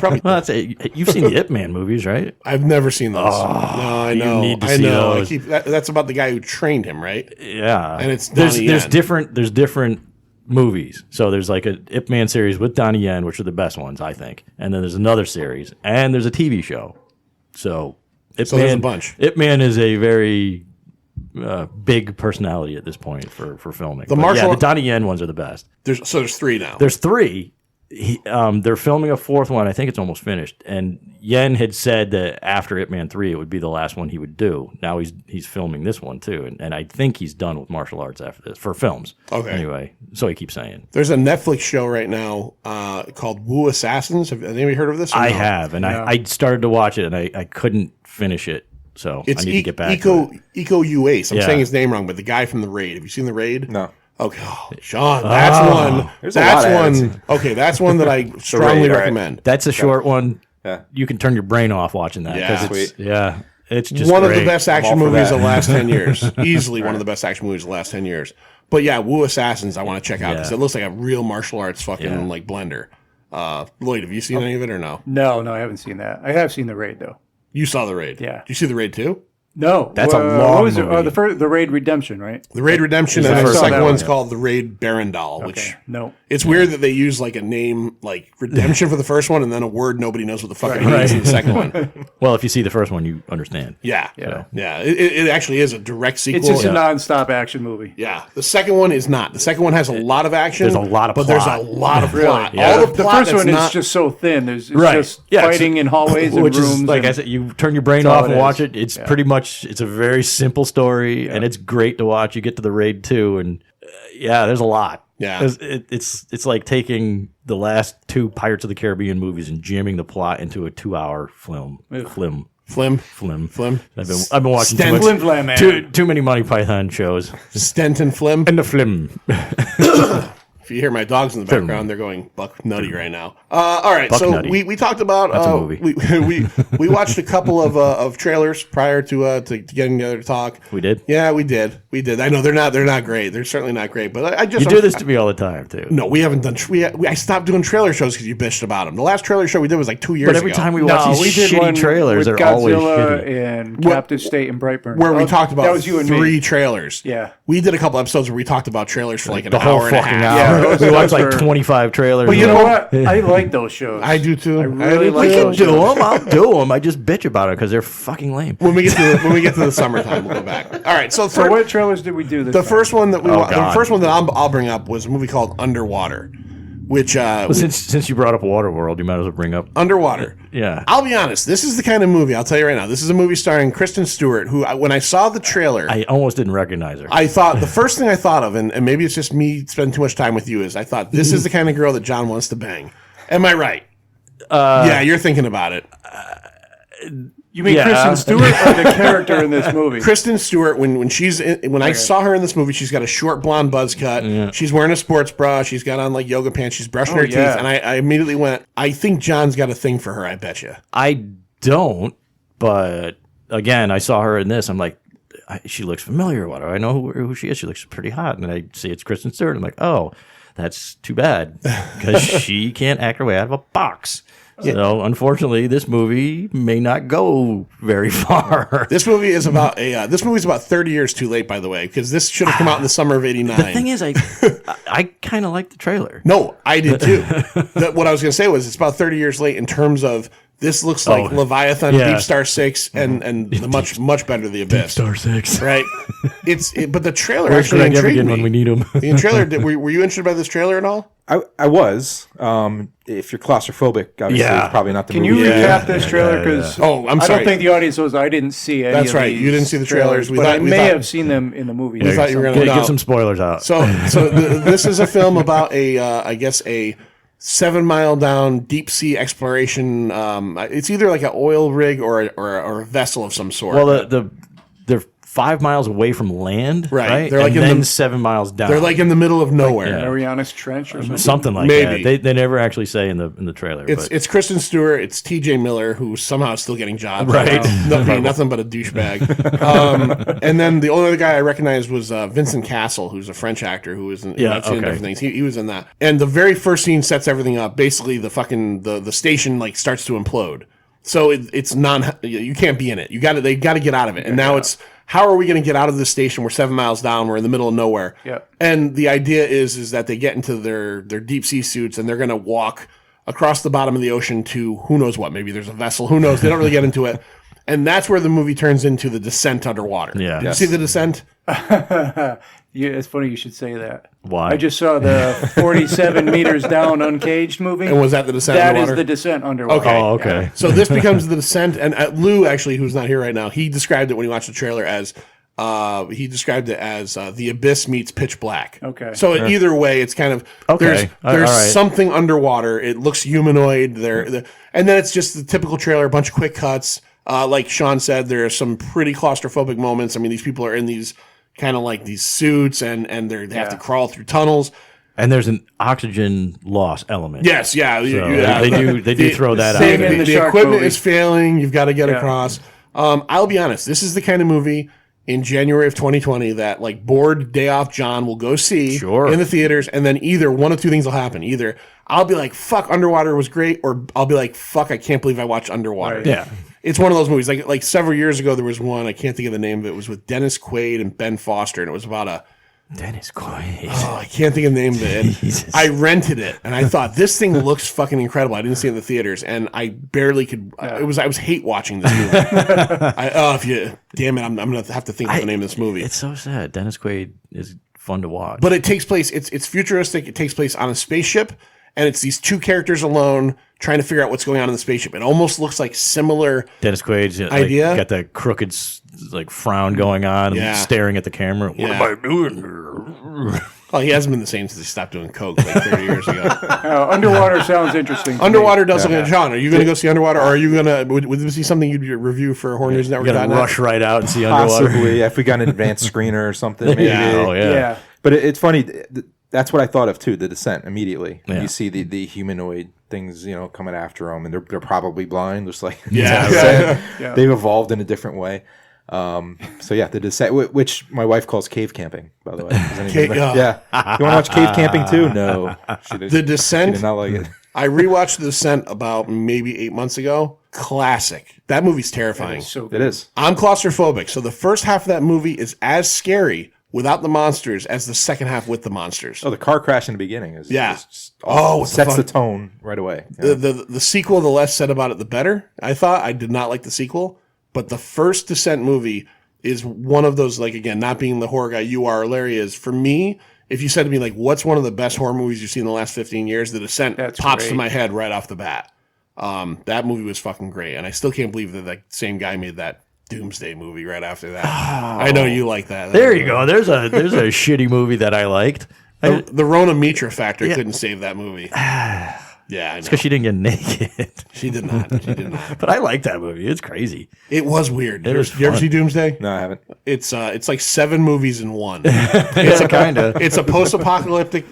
Probably. Well, you've seen the Ip Man movies, right? I've never seen those. No, I know. you need to I see know. those. That's about the guy who trained him, right? Yeah, And it's there's Donnie there's Yen. different movies. So there's like a Ip Man series with Donnie Yen, which are the best ones, I think. And then there's another series, and there's a TV show. So there's a bunch. Ip Man is a very big personality at this point for filming. The Donnie Yen ones are the best. There's 3 now. There's 3. They're filming a 4th one. I think it's almost finished. And Yen had said that after Ip Man 3, it would be the last one he would do. Now he's filming this one too, and I think he's done with martial arts after this for films. Okay. Anyway, so he keeps saying. There's a Netflix show right now called Wu Assassins. Have anybody heard of this? I have, and I started to watch it, and I couldn't finish it. So I need to get back to it. Iko Uwais. I'm saying his name wrong, but the guy from The Raid. Have you seen The Raid? No. Okay, Sean, that's one. There's a lot of one. Okay, that's one that I strongly recommend. That's a short one. Yeah. You can turn your brain off watching that. Yeah, it's just one great. of the best action movies of the last 10 years. Easily one of the best action movies of the last 10 years. But yeah, Wu Assassins, I want to check out because it looks like a real martial arts fucking like blender. Lloyd, have you seen any of it or no? No, I haven't seen that. I have seen The Raid though. You saw The Raid? Yeah. Did you see The Raid too? No, that's a long what was it? movie. The Raid Redemption, right? The Raid Redemption, and the second one's called The Raid Barandal, which it's weird that they use like a name like Redemption for the first one, and then a word nobody knows what the fuck it means in the second one. Well, if you see the first one, you understand. Yeah. It actually is a direct sequel. It's just a non-stop action movie. Yeah, the second one is not. The second one has a lot of action. There's a lot of but plot. there's a lot of plot. Yeah. All the plot first one is just so thin. There's just fighting in hallways and which rooms. Is, like I said, you turn your brain off and watch it. It's pretty much it's a very simple story, and it's great to watch. You get to the Raid 2, and there's a lot. Yeah, it's like taking the last 2 Pirates of the Caribbean movies and jamming the plot into a 2-hour film. Flim. I've been watching too many Monty Python shows. Stenton Flim. And the Flim. If you hear my dogs in the background, they're going buck nutty right now. All right, so we talked about That's a movie. we watched a couple of trailers prior to getting together to talk. We did. Yeah, we did. I know they're not great. They're certainly not great. But I just you do this to me all the time too. No, we haven't done. I stopped doing trailer shows because you bitched about them. The last trailer show we did was like 2 years ago. But every time we watch these shitty trailers, they're always shitty. And Captive State and Brightburn, where we talked about that was you and 3 me. trailers. Yeah, we did a couple episodes where we talked about trailers for like an the whole hour and a fucking half. hour. We watched like 25 trailers. But you know what? I like those shows. I do too. I really like We those can do shows. them. I'll do them. I just bitch about it because they're fucking lame. When we get to the summertime, we'll go back. All right. So what trailers did we do this the time? first one that God. the first one that I'll bring up was a movie called Underwater, which Since you brought up Waterworld, you might as well bring up Underwater. Yeah. I'll be honest. This is the kind of movie. I'll tell you right now. This is a movie starring Kristen Stewart, who when I saw the trailer, I almost didn't recognize her. I thought the first thing I thought of, and maybe it's just me spending too much time with you, is I thought this is the kind of girl that John wants to bang. Am I right? Yeah, you're thinking about it. You mean Kristen Stewart or the character in this movie? Kristen Stewart, when I saw her in this movie, she's got a short blonde buzz cut. Yeah. She's wearing a sports bra. She's got on like yoga pants. She's brushing her teeth. And I immediately went, I think John's got a thing for her, I bet you. I don't, but again, I saw her in this. I'm like, she looks familiar. What do I know who she is? She looks pretty hot. And then I see it's Kristen Stewart. I'm like, oh, that's too bad because she can't act her way out of a box. So, unfortunately, this movie may not go very far. This movie is about this movie's about 30 years too late, by the way, because this should have come out in the summer of '89. The thing is, I kind of like the trailer. No, I did too. What I was going to say was it's about 30 years late in terms of this looks like Leviathan, Deep Star 6, and the much better The Abyss. Deep Star 6, right? But the trailer Where's actually Greg intrigued Evigan me. when we need him. The trailer. Were you interested by this trailer at all? I was. If you're claustrophobic, obviously, it's probably not the Can movie. you recap this trailer? Because I'm sorry. I don't think the audience knows. I didn't see any. That's of right. these You didn't see the trailers. but I may have seen them in the movie. We thought you were going to get some spoilers out. So this is a film about a 7 mile down deep sea exploration. It's either like an oil rig or a vessel of some sort. Well, they're 5 miles away from land, right? They're like and in then 7 miles down. They're like in the middle of nowhere. Marianas Trench or something. Something like Maybe. that. They never actually say in the trailer. It's Kristen Stewart. It's T.J. Miller, who somehow is still getting jobs. Right. Nothing but a douchebag. And then the only other guy I recognized was Vincent Cassel, who's a French actor who was in different things. He was in that. And the very first scene sets everything up. Basically, the station like starts to implode. So it's you can't be in it. They got to get out of it. And now it's how are we going to get out of this station? We're 7 miles down. We're in the middle of nowhere. Yep. And the idea is that they get into their deep sea suits and they're going to walk across the bottom of the ocean to who knows what. Maybe there's a vessel. Who knows? They don't really get into it. And that's where the movie turns into the descent underwater. Yeah. Did you see the descent? Yeah, it's funny you should say that. Why? I just saw the 47 meters down uncaged movie. And was that the descent That underwater? is the descent underwater. Okay. Oh, okay. So this becomes the descent. And Lou, actually, who's not here right now, he described it when he watched the trailer as the abyss meets pitch black. Okay. So either way, it's kind of Okay. there's All right. something underwater. It looks humanoid. And then it's just the typical trailer, a bunch of quick cuts. Like Sean said, there are some pretty claustrophobic moments. I mean, these people are in these kind of like these suits, and they have to crawl through tunnels. And there's an oxygen loss element. Yes, yeah, So they do throw that out. same in there. the The shark equipment movie. is failing. You've got to get across. I'll be honest. This is the kind of movie in January of 2020 that like bored day off John will go see Sure. in the theaters, and then either one of two things will happen. Either I'll be like, "Fuck, Underwater was great," or I'll be like, "Fuck, I can't believe I watched Underwater." Right. Yeah. It's one of those movies. Like several years ago, there was one. I can't think of the name of it. It was with Dennis Quaid and Ben Foster, and it was about a. Dennis Quaid. Oh, I can't think of the name of it. Jesus. I rented it, and I thought this thing looks fucking incredible. I didn't see it in the theaters, and I barely could. I was hate watching this movie. Damn it, I'm gonna have to think of the name of this movie. It's so sad. Dennis Quaid is fun to watch. But it takes place. It's futuristic. It takes place on a spaceship, and it's these two characters alone trying to figure out what's going on in the spaceship. It almost looks like similar. Dennis Quaid's Idea? got that crooked frown going on Yeah. and staring at the camera. What Yeah. am I doing here? Well, he hasn't been the same since he stopped doing coke like 30 years ago. Underwater sounds interesting. to Underwater me. doesn't. John, are you going to go see Underwater, or are you going to? Would this be something you'd review for Horror News Network? You gotta rush right out and see Underwater. Possibly, if we got an advanced screener or something. Maybe. Yeah. Oh yeah. Yeah. But it's funny. That's what I thought of too. The descent immediately. Yeah. You see the humanoid things, coming after them, and they're probably blind, just like Yeah. Yeah. they've evolved in a different way. So yeah, the descent, which my wife calls cave camping, by the way. Yeah, you want to watch cave camping too? No, The Descent. She did not like it. I rewatched The Descent about maybe 8 months ago. Classic. That movie's terrifying. So It is. I'm claustrophobic, so the first half of that movie is as scary without the monsters as the second half with the monsters. Oh, the car crash in the beginning is Yeah. is just Oh, what the sets the fuck? tone right away. Yeah. The sequel, the less said about it, the better. I thought I did not like the sequel, but the first Descent movie is one of those, like, again, not being the horror guy you are, Larry is. For me, if you said to me, like, what's one of the best horror movies you've seen in the last 15 years, The Descent That's pops to great. my head right off the bat. That movie was fucking great, and I still can't believe that the same guy made that Doomsday movie right after that. I know you like that. There you go. There's a shitty movie that I liked. The Rona Mitra factor couldn't save that movie. Yeah, I know. Because she didn't get naked. She did not. She did not. But I like that movie. It's crazy. It was weird. It was You ever fun. see Doomsday? No, I haven't. It's like 7 movies in one. It's a kind of. It's a post-apocalyptic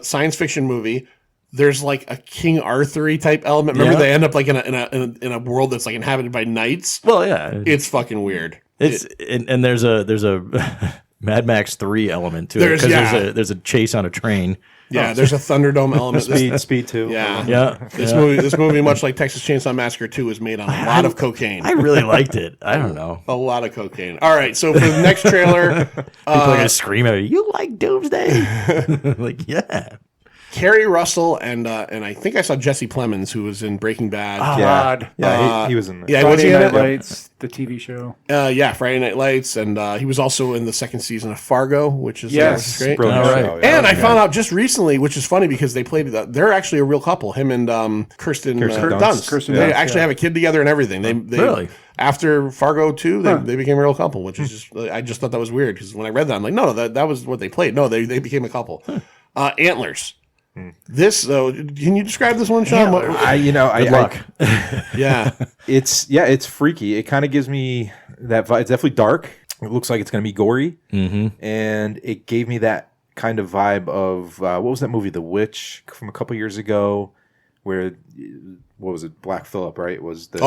science fiction movie. There's like a King Arthur-y type element. Remember, Yeah. they end up like in a world that's like inhabited by knights. Well, yeah. It's fucking weird. It's and there's a Mad Max 3 element to it There's- because yeah. there's a chase on a train. Yeah, there's a Thunderdome element. Speed too. Yeah. Yeah. This movie, much like Texas Chainsaw Massacre 2, is made on a lot of cocaine. I really liked it. I don't know. A lot of cocaine. All right, so for the next trailer, People are gonna scream at me. You like Doomsday? Like, yeah. Carrie Russell and I think I saw Jesse Plemons, who was in Breaking Bad. God. Yeah, he was in there. Yeah, was he Friday in Night it? Lights, the TV show. Yeah, Friday Night Lights, and he was also in the second season of Fargo, which is Yes. great. Brilliant All right. show, yeah. And I found out just recently, which is funny because they played. They're actually a real couple. Him and Kirsten Dunst. Dunst. Kirsten They Dunst, actually yeah. have a kid together and everything. They Really? After Fargo 2, they became a real couple, which is just I just thought that was weird because when I read that, I'm like, no, that was what they played. No, they became a couple. Antlers. This can you describe this one, Sean? What- Good luck. yeah. It's freaky. It kind of gives me that vibe. It's definitely dark. It looks like it's going to be gory, and it gave me that kind of vibe of what was that movie, The Witch, from a couple years ago, where what was it, Black Phillip, right? Was the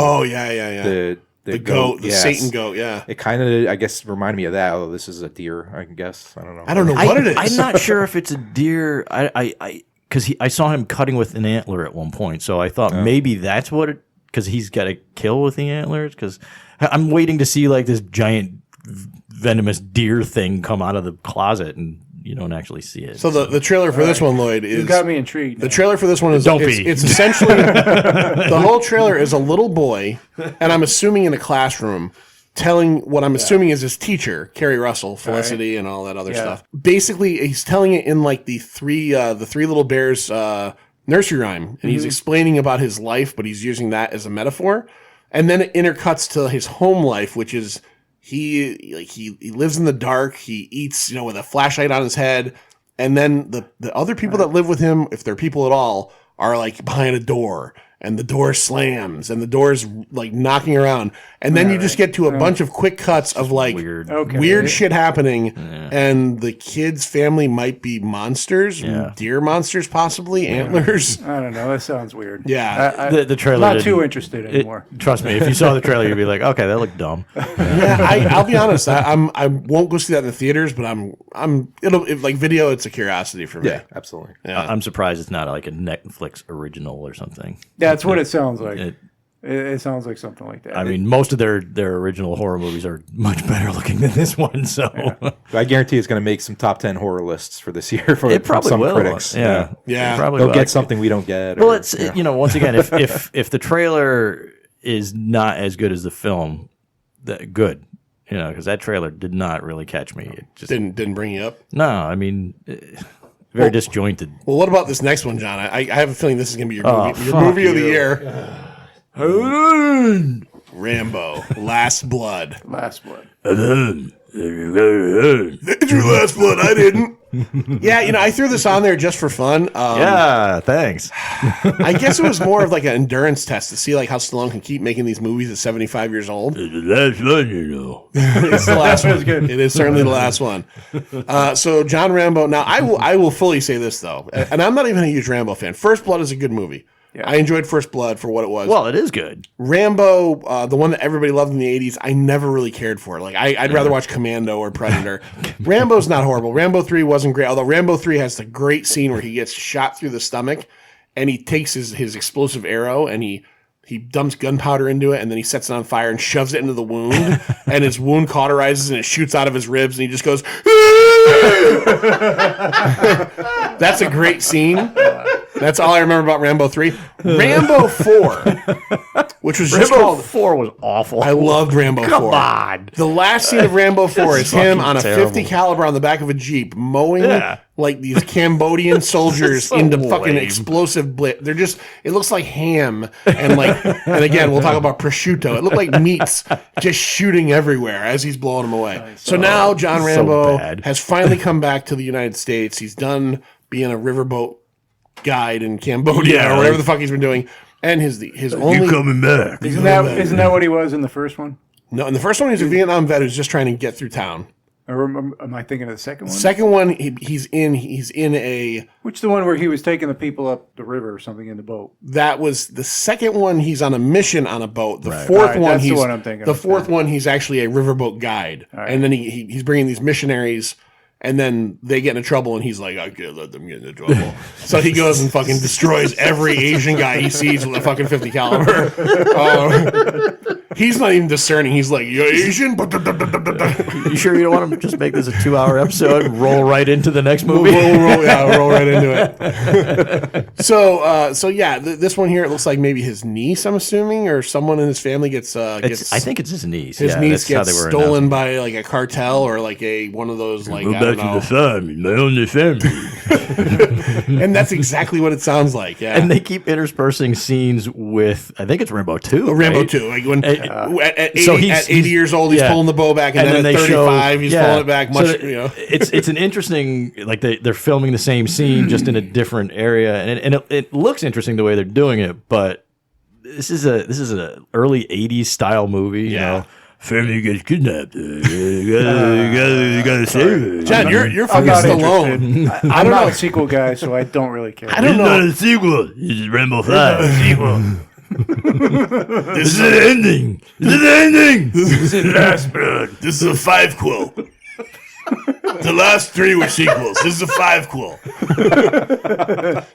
The goat, the yes. Satan goat, yeah. It kind of, I guess, reminded me of that. Oh, this is a deer, I guess. I don't know. I don't know what it is. I'm not sure if it's a deer. Because I saw him cutting with an antler at one point, so I thought maybe that's what it. Because he's got to kill with the antlers. Because I'm waiting to see like this giant venomous deer thing come out of the closet, and you don't actually see it. So the trailer for this one, Lloyd, is You got me intrigued. the trailer for this one is Don't it's, be. it's essentially the whole trailer is a little boy, and I'm assuming in a classroom telling what I'm assuming is his teacher, Carrie Russell, Felicity, and all that other stuff. Basically, he's telling it in like the Three Little Bears nursery rhyme, and he's explaining about his life, but he's using that as a metaphor. And then it intercuts to his home life, which is he lives in the dark. He eats, with a flashlight on his head. And then the other people that live with him, if they're people at all, are like behind a door, and the door slams, and the door's like knocking around. And then you just get to a bunch of quick cuts of like weird shit happening. And the kid's family might be monsters, deer monsters, possibly, antlers. I don't know. That sounds weird. Yeah. The trailer. I'm not too interested anymore. Trust me, if you saw the trailer, you'd be like, okay, that looked dumb. I'll be honest. I won't go see that in the theaters, but like video. It's a curiosity for me. Yeah, absolutely. I'm surprised it's not like a Netflix original or something. That's what it sounds like. It sounds like something like that. I mean, most of their original horror movies are much better looking than this one. So I guarantee it's going to make some top 10 horror lists for this year from some critics. Yeah. Yeah. It probably They'll will. get something we don't get. Well, it's once again, if the trailer is not as good as the film, good. Because that trailer did not really catch me. It just Didn't bring you up. No, I mean, very disjointed. Well, what about this next one, John? I have a feeling this is going to be your movie of the year. Rambo, Last Blood. Last Blood. Did your Last Blood? I didn't. Yeah, I threw this on there just for fun. Yeah, thanks. I guess it was more of like an endurance test to see like how Stallone can keep making these movies at 75 years old. The last one, It's the last one. It is certainly the last one. So John Rambo. Now I will fully say this though, and I'm not even a huge Rambo fan. First Blood is a good movie. Yeah. I enjoyed First Blood for what it was. Well, it is good. Rambo, the one that everybody loved in the 80s, I never really cared for. Like, I'd rather watch Commando or Predator. Rambo's not horrible. Rambo 3 wasn't great, although Rambo 3 has the great scene where he gets shot through the stomach, and he takes his explosive arrow, and he dumps gunpowder into it, and then he sets it on fire and shoves it into the wound, and his wound cauterizes, and it shoots out of his ribs, and he just goes, That's a great scene. That's all I remember about Rambo 3. Rambo 4, which was just Rambo called 4 was awful. I loved Rambo 4. Come on. The last scene of Rambo 4 is him on a terrible. 50 caliber on the back of a Jeep mowing like these Cambodian soldiers so into fucking lame. explosive They're just, it looks like ham and and again, we'll talk about prosciutto. It looked like meats just shooting everywhere as he's blowing them away. So now John Rambo has finally come back to the United States. He's done being a riverboat guide in Cambodia or whatever the fuck he's been doing. And his only... You coming back. Isn't that what he was in the first one? No, in the first one, he's a Vietnam vet who's just trying to get through town. Or am I thinking of the second one? Second one, he's in a... Which the one where he was taking the people up the river or something in the boat? That was the second one. He's on a mission on a boat. The fourth one, that's the one I'm thinking. The fourth one, he's actually a riverboat guide, and then he's bringing these missionaries. And then they get into trouble, and he's like, I can't let them get into trouble. So he goes and fucking destroys every Asian guy he sees with a fucking 50 caliber. He's not even discerning. He's like, you Asian? You sure you don't want to just make this a 2-hour episode and roll right into the next movie? We'll roll right into it. So yeah, this one here, it looks like maybe his niece, I'm assuming, or someone in his family gets I think it's his niece. His niece gets stolen by like a cartel or like one of those like, I don't know. To the family, my only family. And that's exactly what it sounds like. Yeah. And they keep interspersing scenes with, I think it's Rambo 2. Rambo right? 2. Like when at 80, so at 80 years old, he's pulling the bow back, and then at 35, he's pulling it back. It's an interesting, like they're filming the same scene just in a different area, and it looks interesting the way they're doing it. But this is an early '80s style movie. You know? Family gets kidnapped. You gotta save it. John, you're fucking Stallone. I'm not a sequel guy, so I don't really care. I don't know. It's not a sequel. This is Rambo 5. Sequel. This is an ending. This is an ending. This is Last Blood. This is a 5 quill. The last 3 were sequels. This is a 5-quel.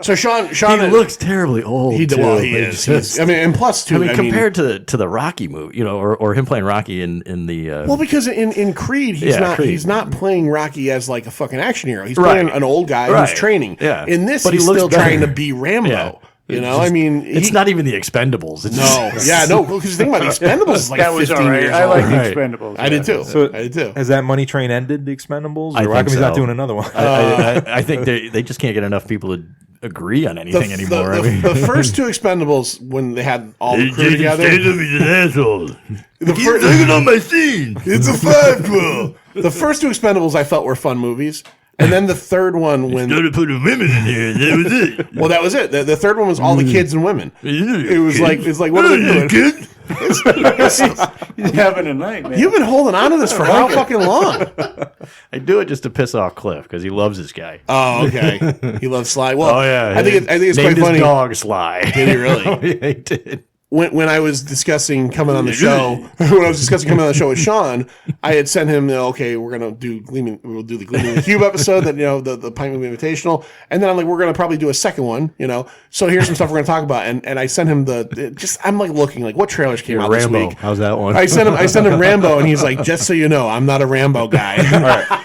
So Sean He looks terribly old. He is. And plus too. Compared to the Rocky movie, or him playing Rocky in the. Well, because in Creed, he's not playing Rocky as like a fucking action hero. He's playing an old guy who's training. Yeah. In this, but he's still trying to be Rambo. Yeah. It's not even the Expendables. It's because the thing about the Expendables is like 15 years old. I like the Expendables. I did too. So I did too. Has that money train ended, the Expendables? I Or how think come he's not so. doing another one? I think they just can't get enough people to agree on anything anymore. The first 2 Expendables, when they had all the crew together, He's an asshole. first- Taking on my scene. it's a 5-quel. The first 2 Expendables I felt were fun movies. And then the third one, when Started putting women in here. That was it. well, that was it. The third one was all the kids and women. It was like what are they doing? Kid? He's having a night, man. You've been holding on to this for how fucking long? I do it just to piss off Cliff because he loves this guy. Oh, okay. He loves Sly. Well, Oh yeah, I think it's named quite his funny. dog Sly. Did he really? Yeah, he did. When I was discussing coming on the show, with Sean, I had sent him, okay, we'll do the Gleaming the Cube episode, that the Pint Invitational, and then I'm like, we're gonna probably do a second one, So here's some stuff we're gonna talk about, and I sent him I'm like looking like what trailers came out Rambo. this week. How's that one? I sent him Rambo, and he's like, just so you know, I'm not a Rambo guy.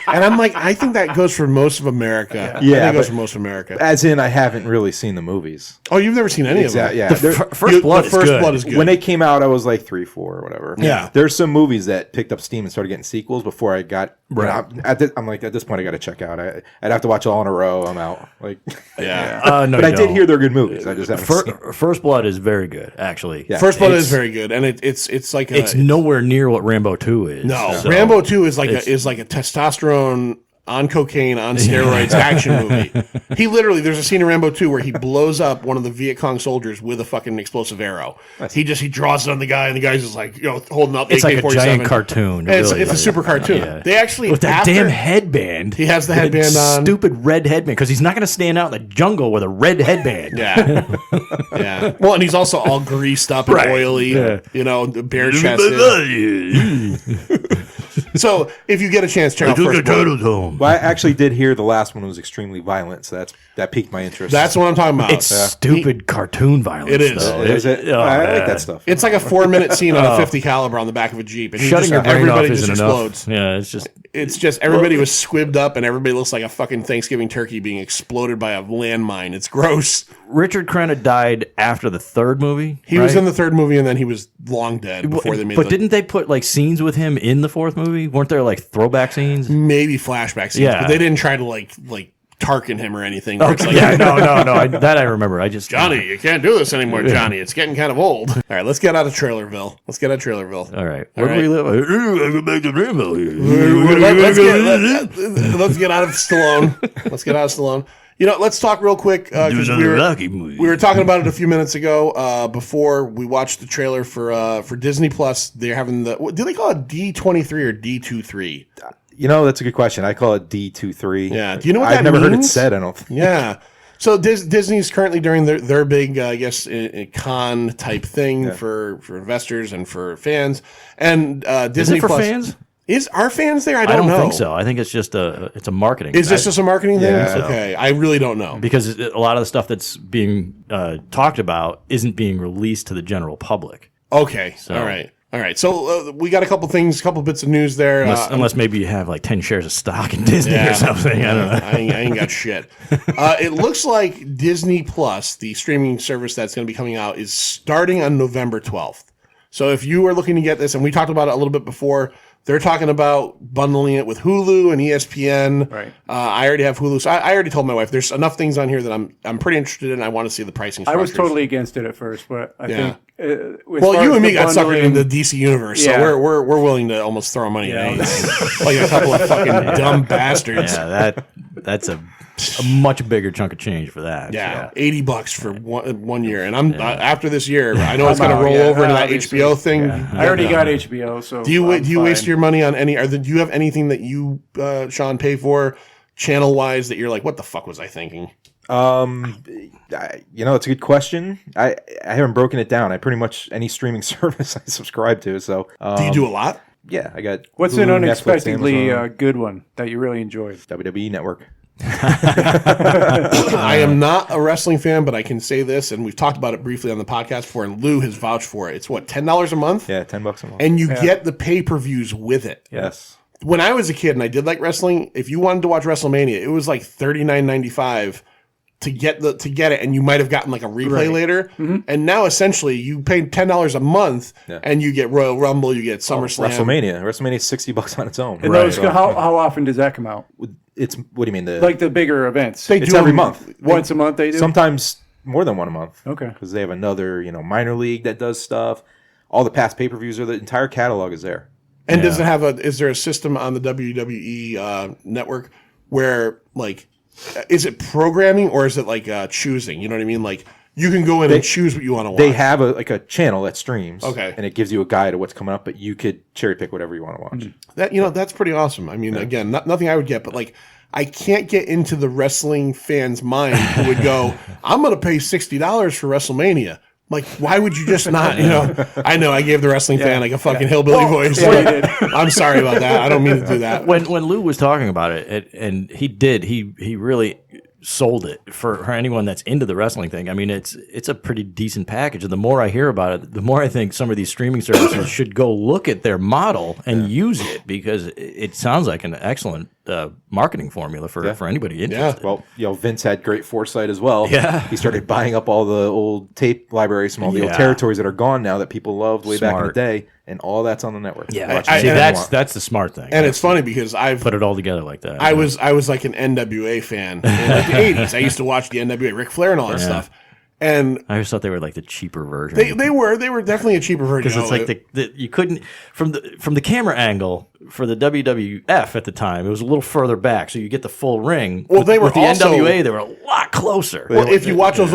And I'm like, I think that goes for most of America. Yeah, I think it goes but- for most of America. As in, I haven't really seen the movies. Oh, you've never seen any of them? Yeah. First Blood is good. When they came out, I was like 3, 4, or whatever. Yeah. There's some movies that picked up steam and started getting sequels before I got. Right. I'm like, at this point, I got to check out. I'd have to watch it all in a row. I'm out. Like, Yeah. No, but I you did don't. hear they're good movies. I just haven't seen. First Blood is very good, actually. Yeah. First Blood It's- is very good, and it's like It's nowhere near what Rambo 2 is. no. So- Rambo 2 is like a testosterone on cocaine on steroids action movie. There's a scene in Rambo 2 where he blows up one of the Viet Cong soldiers with a fucking explosive arrow. He draws it on the guy, and the guy's just like holding up. It's like a AK-47. giant cartoon. And really. it's a super cartoon. Yeah. They actually With that damn headband. He has the headband on. Stupid red headband because he's not going to stand out in the jungle with a red headband. Yeah, yeah. Well, and he's also all greased up and oily. Yeah. Bare chested. So if you get a chance, check out Took a First Blood. turtles home. Well, I actually did hear the last one was extremely violent, so that piqued my interest. That's what I'm talking about. It's stupid cartoon violence. It is. though. Is it? Oh, I like yeah. that stuff. It's like a 4-minute scene on a 50 caliber on the back of a Jeep. And Shutting your brain off everybody isn't just enough. explodes. Yeah, It's just everybody was squibbed up and everybody looks like a fucking Thanksgiving turkey being exploded by a landmine. It's gross. Richard Crenna died after the third movie. He was in the third movie and then he was long dead before they made But didn't they put like scenes with him in the fourth movie? Weren't there like throwback scenes? maybe flashback scenes, Yeah. but they didn't try to like Tarkin him or anything. Where it's like, Yeah, no. That I remember. I just Johnny, you can't do this anymore, Johnny. It's getting kind of old. All right, let's get out of Trailerville. All right, where do we live? I go back to Rambo here. Let's get out of Stallone. Let's get out of Stallone. Let's talk real quick Do because another Rocky movie. we were talking about it a few minutes ago before we watched the trailer for Disney Plus. They're having do they call it D23 or D23? That's a good question. I call it D23. Yeah. Do you know what I've that never heard it means? said. I don't think. Yeah. So Disney's currently during their big, I guess, con type thing for investors and for fans. And Disney Is it for Plus fans? Are fans there? I I don't know. think so. I think it's just a marketing. Is this just a marketing thing? Yeah. Okay. I really don't know. because a lot of the stuff that's being talked about isn't being released to the general public. Okay. All right. So we got a couple bits of news there. Unless maybe you have like 10 shares of stock in Disney or something. I don't know. I ain't got shit. It looks like Disney Plus, the streaming service that's going to be coming out, is starting on November 12th. So if you are looking to get this, and we talked about it a little bit before, they're talking about bundling it with Hulu and ESPN. Right. I already have Hulu, so I already told my wife there's enough things on here that I'm pretty interested in. I want to see the pricing I was structures. totally against it at first, but I think. As Well, far you as and me the got suckered bundling- into the DC universe, Yeah. so we're willing to almost throw money at anything, like a couple of fucking dumb bastards. Yeah, that's a much bigger chunk of change for that. Yeah, $80 for one year, and I'm after this year. I know it's going to out, roll yeah, over into that obviously. HBO thing. I already got HBO, so Do you I'm waste fine. your money on any? Do you have anything that you, Sean, pay for channel wise that you're like, what the fuck was I thinking? It's a good question. I haven't broken it down. I pretty much any streaming service I subscribe to. So Do you do a lot? Yeah, I got. What's Hulu, an Netflix, unexpectedly Amazon, good one that you really enjoyed? WWE Network. I am not a wrestling fan, but I can say this, and we've talked about it briefly on the podcast before, and Lou has vouched for it. It's what, $10 a month? Yeah, $10 a month. And you get the pay-per-views with it. Yes. When I was a kid and I did like wrestling, if you wanted to watch WrestleMania, it was like $39.95 to get it, and you might have gotten like a replay later. And now essentially you pay $10 a month, and you get Royal Rumble, you get SummerSlam. WrestleMania is $60 on its own. And those, how often does that come out? It's what do you mean Like the bigger events? They it's do every them month. Once a month they do? Sometimes more than one a month. Okay. Because they have another, minor league that does stuff. All the past pay-per-views the entire catalog is there. And does it have is there a system on the WWE network where like, is it programming or is it like choosing? You know what I mean? Like you can go in and choose what you want to watch. They have a channel that streams. Okay. And it gives you a guide of what's coming up, but you could cherry pick whatever you want to watch. That's pretty awesome. I mean, again, nothing I would get, but like I can't get into the wrestling fan's mind who would go, I'm going to pay $60 for WrestleMania. Like, why would you just not, I know I gave the wrestling fan like a fucking hillbilly voice. I'm sorry about that. I don't mean to do that. When Lou was talking about it, and he really sold it for anyone that's into the wrestling thing. I mean, it's a pretty decent package. And the more I hear about it, the more I think some of these streaming services should go look at their model and use it, because it sounds like an excellent marketing formula for anybody interested. Well, Vince had great foresight as well. Yeah. He started buying up all the old tape libraries from all the old territories that are gone now that people loved way back in the day, and all that's on the network. Yeah, that's the smart thing. And it's funny because I've put it all together like that. I was like an NWA fan in like the 80s. I used to watch the NWA, Ric Flair and all that stuff. And I always thought they were like the cheaper version. They were definitely a cheaper version. Because it's like you couldn't from the camera angle for the WWF at the time. It was a little further back, so you get the full ring. Well, they were with the also, NWA. They were a lot closer. Well, if you watch those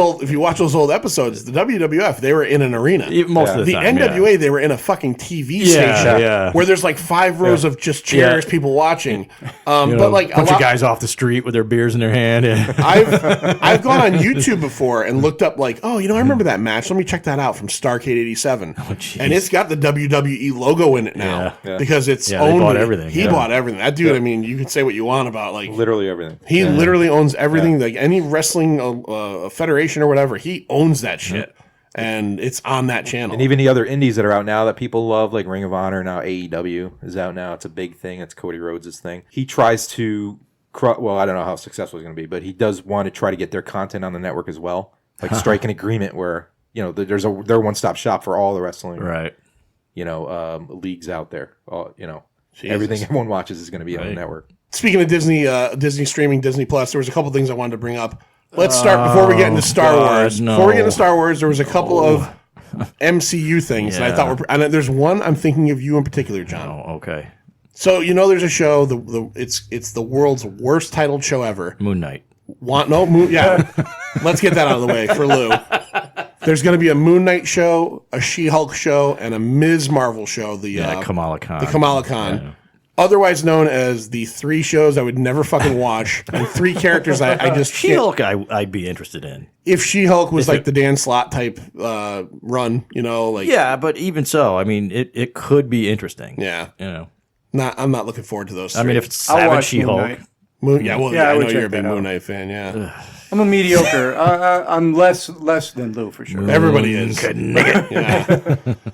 old episodes, the WWF they were in an arena. Most of the time, NWA they were in a fucking TV station where there's like 5 rows of just chairs, people watching. But like a bunch of guys off the street with their beers in their hand. I've gone on YouTube before and looked up like, I remember that match. Let me check that out from Starrcade '87, and it's got the WWE logo in it now because it's owned. Bought everything. He bought everything. That dude. I mean, you can say what you want about like literally everything. He literally owns everything. Like any wrestling federation or whatever, he owns that shit, and it's on that channel. And even the other indies that are out now that people love, like Ring of Honor, now AEW is out now. It's a big thing. It's Cody Rhodes' thing. He tries to, well, I don't know how successful he's going to be, but he does want to try to get their content on the network as well. Like strike an agreement where they're a one-stop shop for all the wrestling, right? Leagues out there. Everything everyone watches is going to be on the network. Speaking of Disney streaming, Disney Plus, there was a couple things I wanted to bring up. Let's start before we get into Star Wars. No. Before we get into Star Wars, there was a couple of MCU things that I thought were. And there's one I'm thinking of you in particular, John. Oh, okay. So there's a show. It's the world's worst titled show ever. Moon Knight. Let's get that out of the way for Lou. There's going to be a Moon Knight show, a She-Hulk show, and a Ms. Marvel show. The Kamala Khan. The Kamala Khan. Otherwise known as the 3 shows I would never fucking watch, and 3 characters I just She-Hulk I'd be interested in. If She-Hulk was like the Dan Slott type run, like yeah, but even so, I mean, it could be interesting. Yeah, I'm not looking forward to those 3. I mean, if it's Savage She-Hulk, I know you're a big Moon Knight fan. Yeah. I'm a mediocre. I'm less than Lou for sure. Everybody is. Yeah.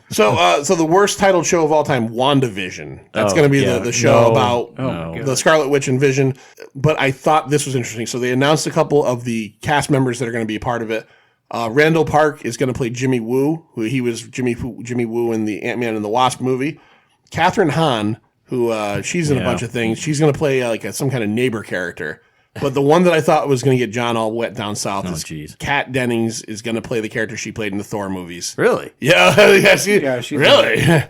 So the worst titled show of all time, WandaVision. That's going to be the show about the Scarlet Witch and Vision. But I thought this was interesting. So they announced a couple of the cast members that are going to be a part of it. Randall Park is going to play Jimmy Woo, who he was Jimmy Woo in the Ant-Man and the Wasp movie. Catherine Hahn, who she's in a bunch of things. She's going to play some kind of neighbor character. But the one that I thought was going to get John all wet down south is Kat Dennings is going to play the character she played in the Thor movies. Really? Yeah. She's really.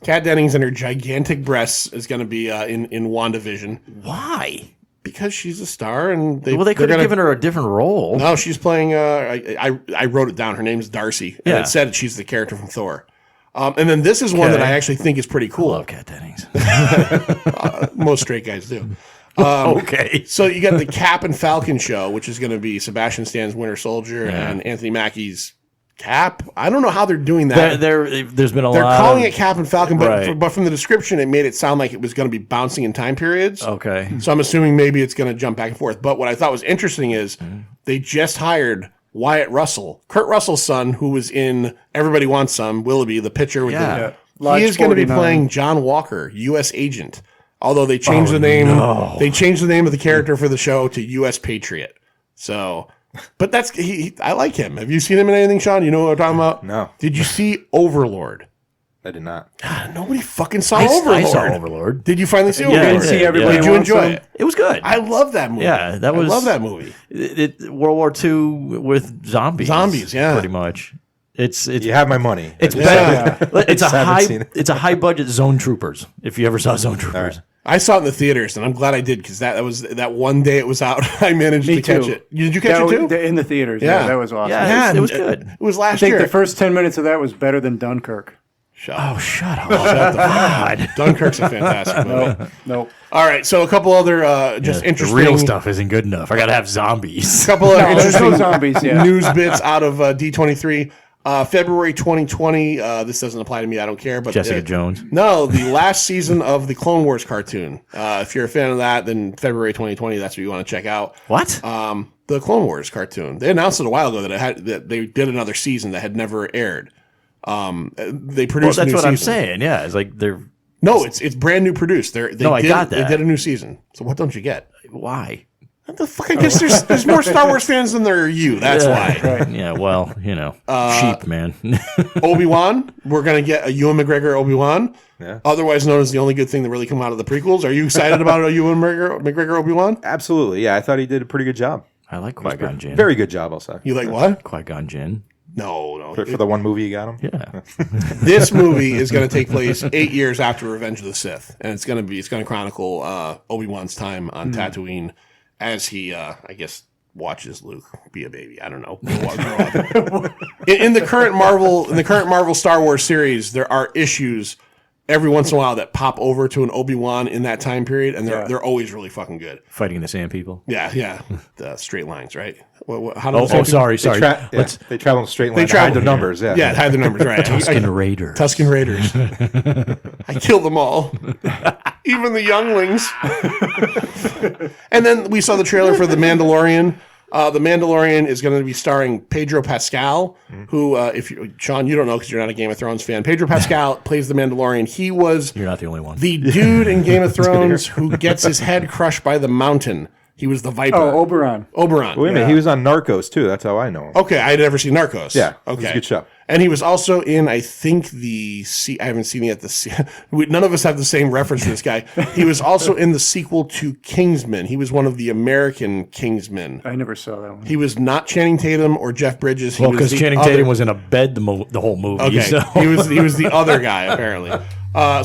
Kat Dennings and her gigantic breasts is going to be in WandaVision. Why? Because she's a star, and they could have given her a different role. No, she's playing. I wrote it down. Her name's Darcy, and it said she's the character from Thor. And then this is one that I actually think is pretty cool. I love Kat Dennings. Most straight guys do. Okay. So you got the Cap and Falcon show, which is going to be Sebastian Stan's Winter Soldier and Anthony Mackie's Cap. I don't know how they're doing that. There's been a They're lot. calling it Cap and Falcon, but Right. but from the description, it made it sound like it was going to be bouncing in time periods. Okay. So I'm assuming maybe it's going to jump back and forth. But what I thought was interesting is they just hired Wyatt Russell, Kurt Russell's son, who was in Everybody Wants Some, Willoughby, the pitcher. With Yeah. he is going to be 49. playing John Walker, U.S. agent. Although they changed the name, they changed the name of the character for the show to U.S. Patriot. So, but that's I like him. Have you seen him in anything, Sean? You know what I'm talking about? No. Did you see Overlord? I did not. Nobody fucking saw Overlord. I saw Overlord. Did you finally see Yeah, Overlord? I Didn't see did. everybody. Did you Wants enjoy Some? it? It was good. I love that movie. Yeah, that I was- love that movie. World War II with zombies. Zombies, yeah. Pretty much. It's You have my money. it's Yeah. better. It's a Haven't high seen it. it's a high budget Zone Troopers. If you ever saw Zone Troopers. I saw it in the theaters, and I'm glad I did because that was that one day it was out. I managed Me to catch too. it. Did you catch it too? In the theaters. Yeah. Yeah, that was awesome. Yeah, it was good. It was I last think year. the first 10 minutes of that was better than Dunkirk. Oh, shut up. God. Dunkirk's a fantastic movie. Nope. All right, so a couple other just The interesting real stuff isn't good enough. I gotta have zombies. couple of There's interesting no zombies, yeah. news bits out of D23. February 2020. This doesn't apply to me. I don't care. But Jessica Jones. No, the last season of the Clone Wars cartoon. If you're a fan of that, then February 2020. That's what you want to check out. What? The Clone Wars cartoon. They announced it a while ago that they did another season that had never aired. They Well, produced. that's a new what I'm season. saying. Yeah, it's like they're No, it's brand new produced. I got that. They did a new season. So what don't you get? why? What the fuck? I guess there's more Star Wars fans than there are you. That's why. Yeah, well, cheap, man. Obi-Wan, we're gonna get a Ewan McGregor Obi-Wan, otherwise known as the only good thing that really come out of the prequels. Are you excited about a Ewan McGregor Obi-Wan? Absolutely. Yeah, I thought he did a pretty good job. I like Qui-Gon Jinn. Very good job, I'll say. You like what? Qui-Gon Jinn. No. For the one movie you got him? Yeah. This movie is going to take place 8 years after Revenge of the Sith, and it's going to chronicle Obi-Wan's time on Tatooine as he, I guess, watches Luke be a baby. I don't know. in the current Marvel Star Wars series, there are issues every once in a while that pop over to an Obi-Wan in that time period, and they're always really fucking good. Fighting the Sand People. Yeah. The straight lines, right? How do Oh, sorry. They travel in a straight line. They They travel- hide their numbers. Yeah. Yeah, hide the numbers, right. Tusken Raiders. Tusken Raiders. I killed them all. Even the younglings. And then we saw the trailer for The Mandalorian. The Mandalorian is going to be starring Pedro Pascal, who, Sean, you don't know because you're not a Game of Thrones fan. Pedro Pascal plays the Mandalorian. He was You're not the only one. the dude in Game of Thrones who gets his head crushed by the mountain. He was the Viper. Oh, Oberon. Oberon. Wait a minute. He was on Narcos, too. That's how I know him. Okay, I had never seen Narcos. Yeah, okay, it's a good show. And he was also in, I think I haven't seen it yet. None of us have the same reference for this guy. He was also in the sequel to Kingsman. He was one of the American Kingsmen. I never saw that one. He was not Channing Tatum or Jeff Bridges. He Well, was because the Channing other- Tatum was in a bed the whole movie. Okay, So. he was the other guy apparently.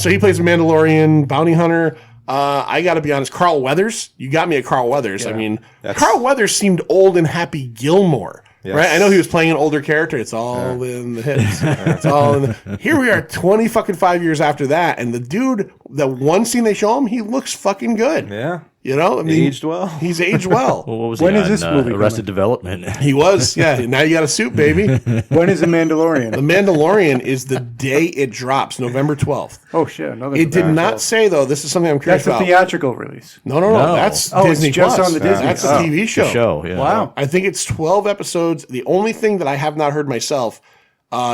So he plays a Mandalorian bounty hunter. I got to be honest, Carl Weathers. You got me at Carl Weathers. I mean, Carl Weathers seemed old in Happy Gilmore. Yes. Right, I know he was playing an older character. It's all in the hips. It's all in the. Here we are, 5 years after that, and the dude, the one scene they show him, he looks fucking good. Yeah. You know, I mean, Aged well. He's aged well. Well, what was When he is on, this movie Arrested Development. He was, yeah. Now you got a suit, baby. The When is The Mandalorian? Mandalorian is the day it drops, November 12th. Oh, shit. Another It did not say though. This is something I'm curious That's the about. theatrical release. No. No. That's Oh, it's Disney just Plus. on the Disney. That's a Oh. TV show. Show, yeah. Wow. I think it's 12 episodes. The only thing that I have not heard myself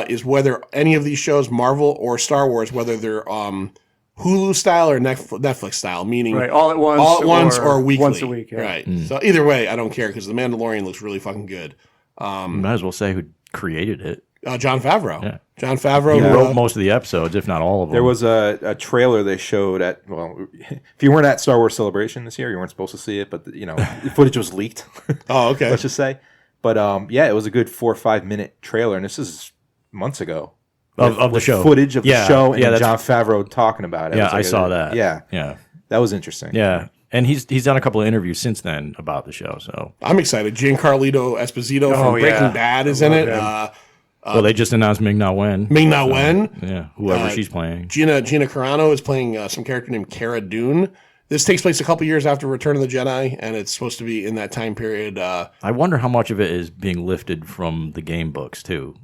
is whether any of these shows, Marvel or Star Wars, whether they're Hulu style or Netflix style, meaning Right, all at once or weekly. once a week, yeah. Right. So either way, I don't care because The Mandalorian looks really fucking good. Might as well say who created it. John Favreau. Yeah. John Favreau He who, wrote most of the episodes, if not all of them. There was a trailer they showed at, well, if you weren't at Star Wars Celebration this year, you weren't supposed to see it, but, the footage was leaked. Oh, okay. Let's just say. But, yeah, it was a good 4 or 5 minute trailer, and this is months ago. of the With show. footage of the show and that's- John Favreau talking about it. Yeah, was like I saw that. Yeah. Yeah. That was interesting. Yeah. And he's done a couple of interviews since then about the show. So I'm excited. Giancarlo Esposito from Oh, yeah. Breaking Bad is in it. well, they just announced Ming Na Wen. Ming Na Wen. Yeah, whoever she's playing. Gina Carano is playing some character named Cara Dune. This takes place a couple years after Return of the Jedi, and it's supposed to be in that time period. I wonder how much of it is being lifted from the game books too.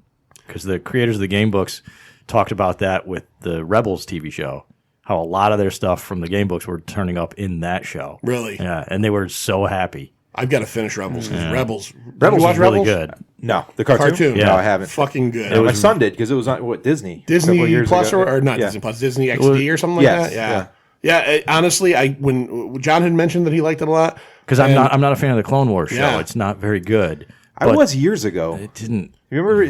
because the creators of the game books talked about that with the Rebels TV show. How a lot of their stuff from the game books were turning up in that show. Really? Yeah, and they were so happy. I've got to finish Rebels. 'Cause Rebels. Rebels you was watch really Rebels? good. No, the cartoon. Yeah. No, I haven't. Fucking good. My son did because it was on Disney. a couple Disney years Plus ago. or not Yeah. Disney Plus, Disney XD or something like Yes, that. Yeah. Honestly, when John had mentioned that he liked it a lot, Because I'm not a fan of the Clone Wars show. Yeah. It's not very good. I But was years ago. It didn't. Remember?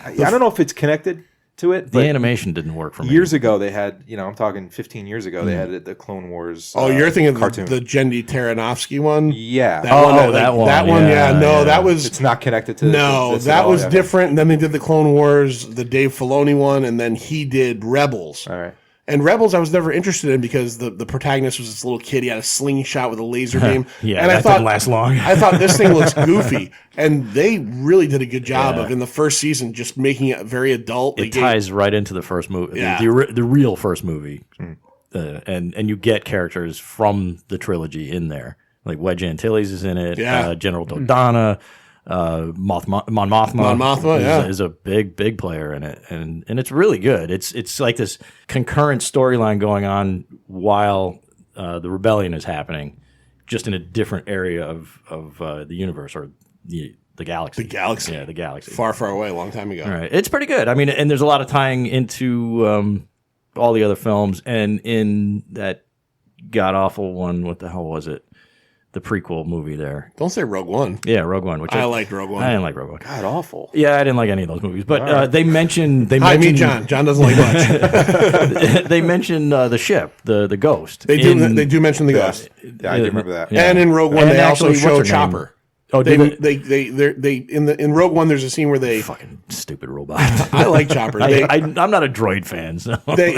I don't know if it's connected to it. The But animation didn't work for me. years ago, they had. I'm talking 15 years ago. They had the Clone Wars. Oh, you're thinking of cartoon. the Jendi Taranovsky one? Yeah. That one. that one, That one. yeah, Yeah. No, yeah. that was It's not connected to. no. this at That all, was yeah. different. And then they did the Clone Wars, the Dave Filoni one, and then he did Rebels. All right. And Rebels, I was never interested in because the protagonist was this little kid. He had a slingshot with a laser beam. Yeah, and that didn't last long. I thought this thing looks goofy, and they really did a good job of in the first season just making it very adult. It ties right into the first movie, Yeah. the real first movie, and you get characters from the trilogy in there. Like Wedge Antilles is in it. Yeah. General Dodonna. Mon Mothma is a big player in it, and it's really good. It's like this concurrent storyline going on while the rebellion is happening, just in a different area of the universe or the galaxy. The galaxy. Yeah, the galaxy. Far, far away, a long time ago. All right, it's pretty good. I mean, and there's a lot of tying into all the other films, and in that god awful one, what the hell was it? The prequel movie there. Don't say Rogue One. Yeah, Rogue One. Which I liked Rogue One. I didn't like Rogue One. God, awful. Yeah, I didn't like any of those movies. But they mentioned Hi, me, John. John doesn't like much. they mentioned the ship, the ghost. They do mention the ghost. Yeah, I do remember that. Yeah. And in Rogue One, And they actually, also show what's her name? Chopper. Oh, They did they? in Rogue One, there's a scene where they. Fucking stupid robot. I like Chopper. I'm not a droid fan, so They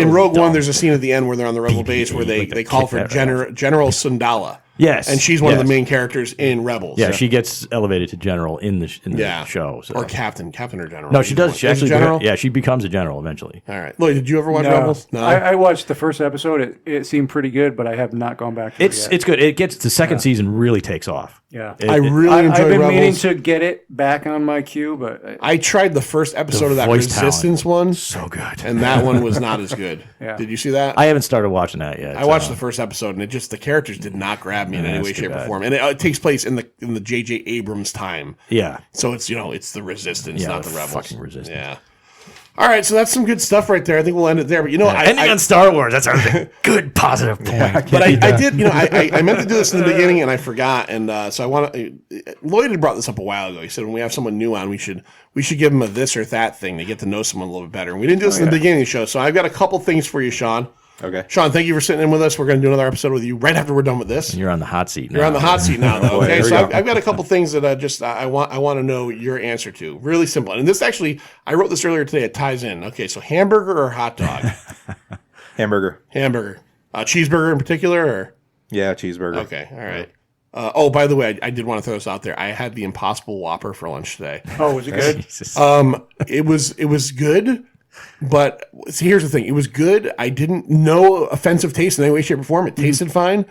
in Rogue dumb. One, there's a scene at the end where they're on the Rebel base where they like they call kick for that right General Sundala. yes, And she's one of the yes. main characters in Rebels. Yeah, she gets elevated to general in the Yeah. show. So. Or captain or general. No, she does. She Is it actually, general. yeah, she becomes a general eventually. All right, Lloyd, did you ever watch No, Rebels? No. I watched the first episode. It seemed pretty good, but I have not gone back to it yet. It's good. It gets the second season really takes off. Yeah. It- I really I've enjoyed been meaning Rebels. to get it back on my queue, but I tried the first episode The of that voice Resistance one, so good. and that one was not as good. Yeah. Did you see that? I haven't started watching that yet. I watched the first episode, and the characters did not grab me in any that's way, too shape, or bad. form. And it takes place in the J.J. Abrams time, Yeah. so it's it's the Resistance, Yeah, not the the Rebels. fucking Resistance. Yeah. All right, so that's some good stuff right there. I think we'll end it there. But Ending on Star Wars. That's a good positive point. But I did, I meant to do this in the beginning and I forgot, and so I want to. Lloyd had brought this up a while ago. He said when we have someone new on, we should give them a this or that thing to get to know someone a little bit better. And we didn't do this in the beginning of the show, so I've got a couple things for you, Sean. Okay. Sean, thank you for sitting in with us. We're going to do another episode with you right after we're done with this. You're on the hot seat. You're on the hot seat now, though. boy, Okay, here we so go. I've got a couple things that I want to know your answer to. Really simple, and this actually I wrote this earlier today. It ties in. Okay, so hamburger or hot dog? Hamburger. Hamburger, cheeseburger in particular, or Yeah, cheeseburger. okay, all right. Oh, by the way, I did want to throw this out there. I had the Impossible Whopper for lunch today. oh, was it good? It was good, but see, here's the thing: it was good. I didn't know offensive taste in any way, shape, or form. It tasted fine.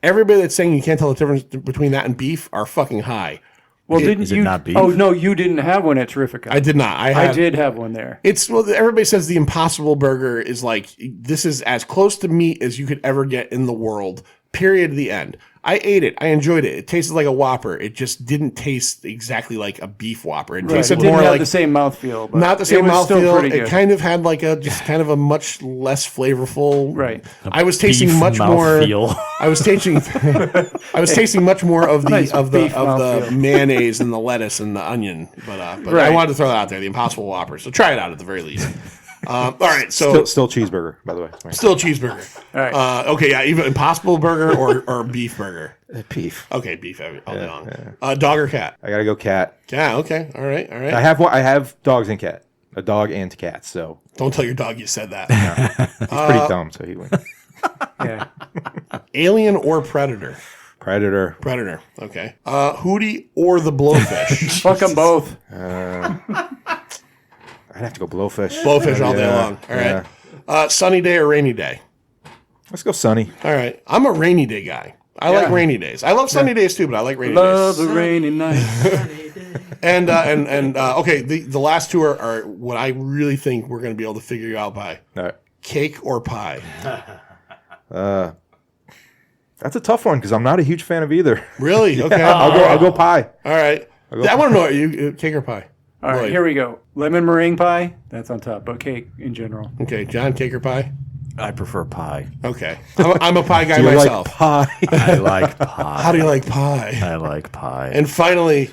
Everybody that's saying you can't tell the difference between that and beef are fucking high. Well, didn't is it you? not beef? Oh no, you didn't have one at Terrifica. I did not. I did have one there. Everybody says the Impossible Burger is like this is as close to meat as you could ever get in the world. Period. The end. I ate it. I enjoyed it. It tasted like a Whopper. It just didn't taste exactly like a beef Whopper. It Right. tasted It didn't more have like the same mouthfeel. But not the same it was still mouthfeel. pretty It good. kind of had like kind of a much less flavorful. Right. I was tasting Beef much more. mouthfeel. I was tasting. I was tasting much more of the Nice of the beef mouthfeel. mayonnaise and the lettuce and the onion. But I Right. wanted to throw that out there. The Impossible Whopper. So try it out at the very least. All right. So Still cheeseburger, by the way. Sorry. still cheeseburger. All right. Okay. Yeah. Even Impossible Burger or beef burger. Beef. Okay. Beef all day long. Dog or cat? I gotta go cat. Yeah. Okay. All right. All right. I have one. I have dogs and cat. A dog and cat. So Don't tell your dog you said that. he's pretty dumb. So he wins. Yeah. Alien or Predator? Predator. Predator. Okay. Hootie or the Blowfish? Fuck them both. I'd have to go blowfish. Blowfish all day Yeah, long. All right. yeah. Sunny day or rainy day? Let's go sunny. All right. I'm a rainy day guy. I like rainy days. I love sunny days too, but I like rainy Love days. the rainy night. And okay, the last two are what I really think we're going to be able to figure you out by. All right. Cake or pie? That's a tough one because I'm not a huge fan of either. Really? Okay. I'll go pie. All right. I want to know, are you cake or pie? All right, Lloyd. here we go. Lemon meringue pie, that's on top, but cake in general. Okay, John, cake or pie? I prefer pie. Okay. I'm a pie guy Do you myself. like pie? I like pie. How do you like pie? I like pie. And finally,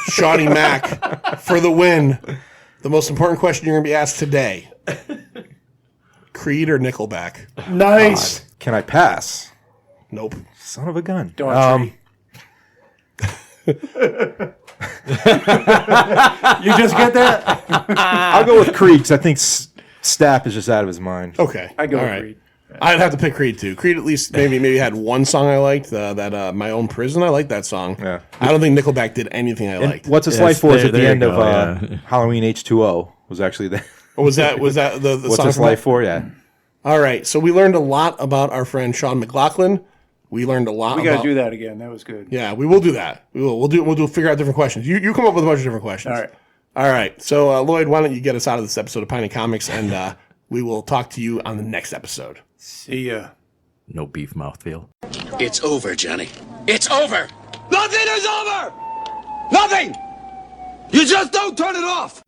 Shawnee Mac for the win. The most important question you're going to be asked today. Creed or Nickelback? Nice. Can I pass? Nope. Son of a gun. Daughtry. You just get that? I'll go with Creed because I think Stapp is just out of his mind. Okay. I go All with right. Creed. I'd have to pick Creed too. Creed at least maybe had one song I liked. That My Own Prison. I like that song. Yeah. I don't think Nickelback did anything I liked. What's It's Yes, Life for is there- at the there end you of go, yeah. Halloween H2O was actually there. Was that the What's song This from Life that? for? Yeah. All right. So we learned a lot about our friend Sean McLaughlin. We learned a lot. We got about, to do that again. That was good. Yeah, we will do that. We'll figure out different questions. You come up with a bunch of different questions. All right. All right. So Lloyd, why don't you get us out of this episode of Pint Comics, and we will talk to you on the next episode. See ya. No beef mouthfeel. It's over, Johnny. It's over. Nothing is over. Nothing. You just don't turn it off.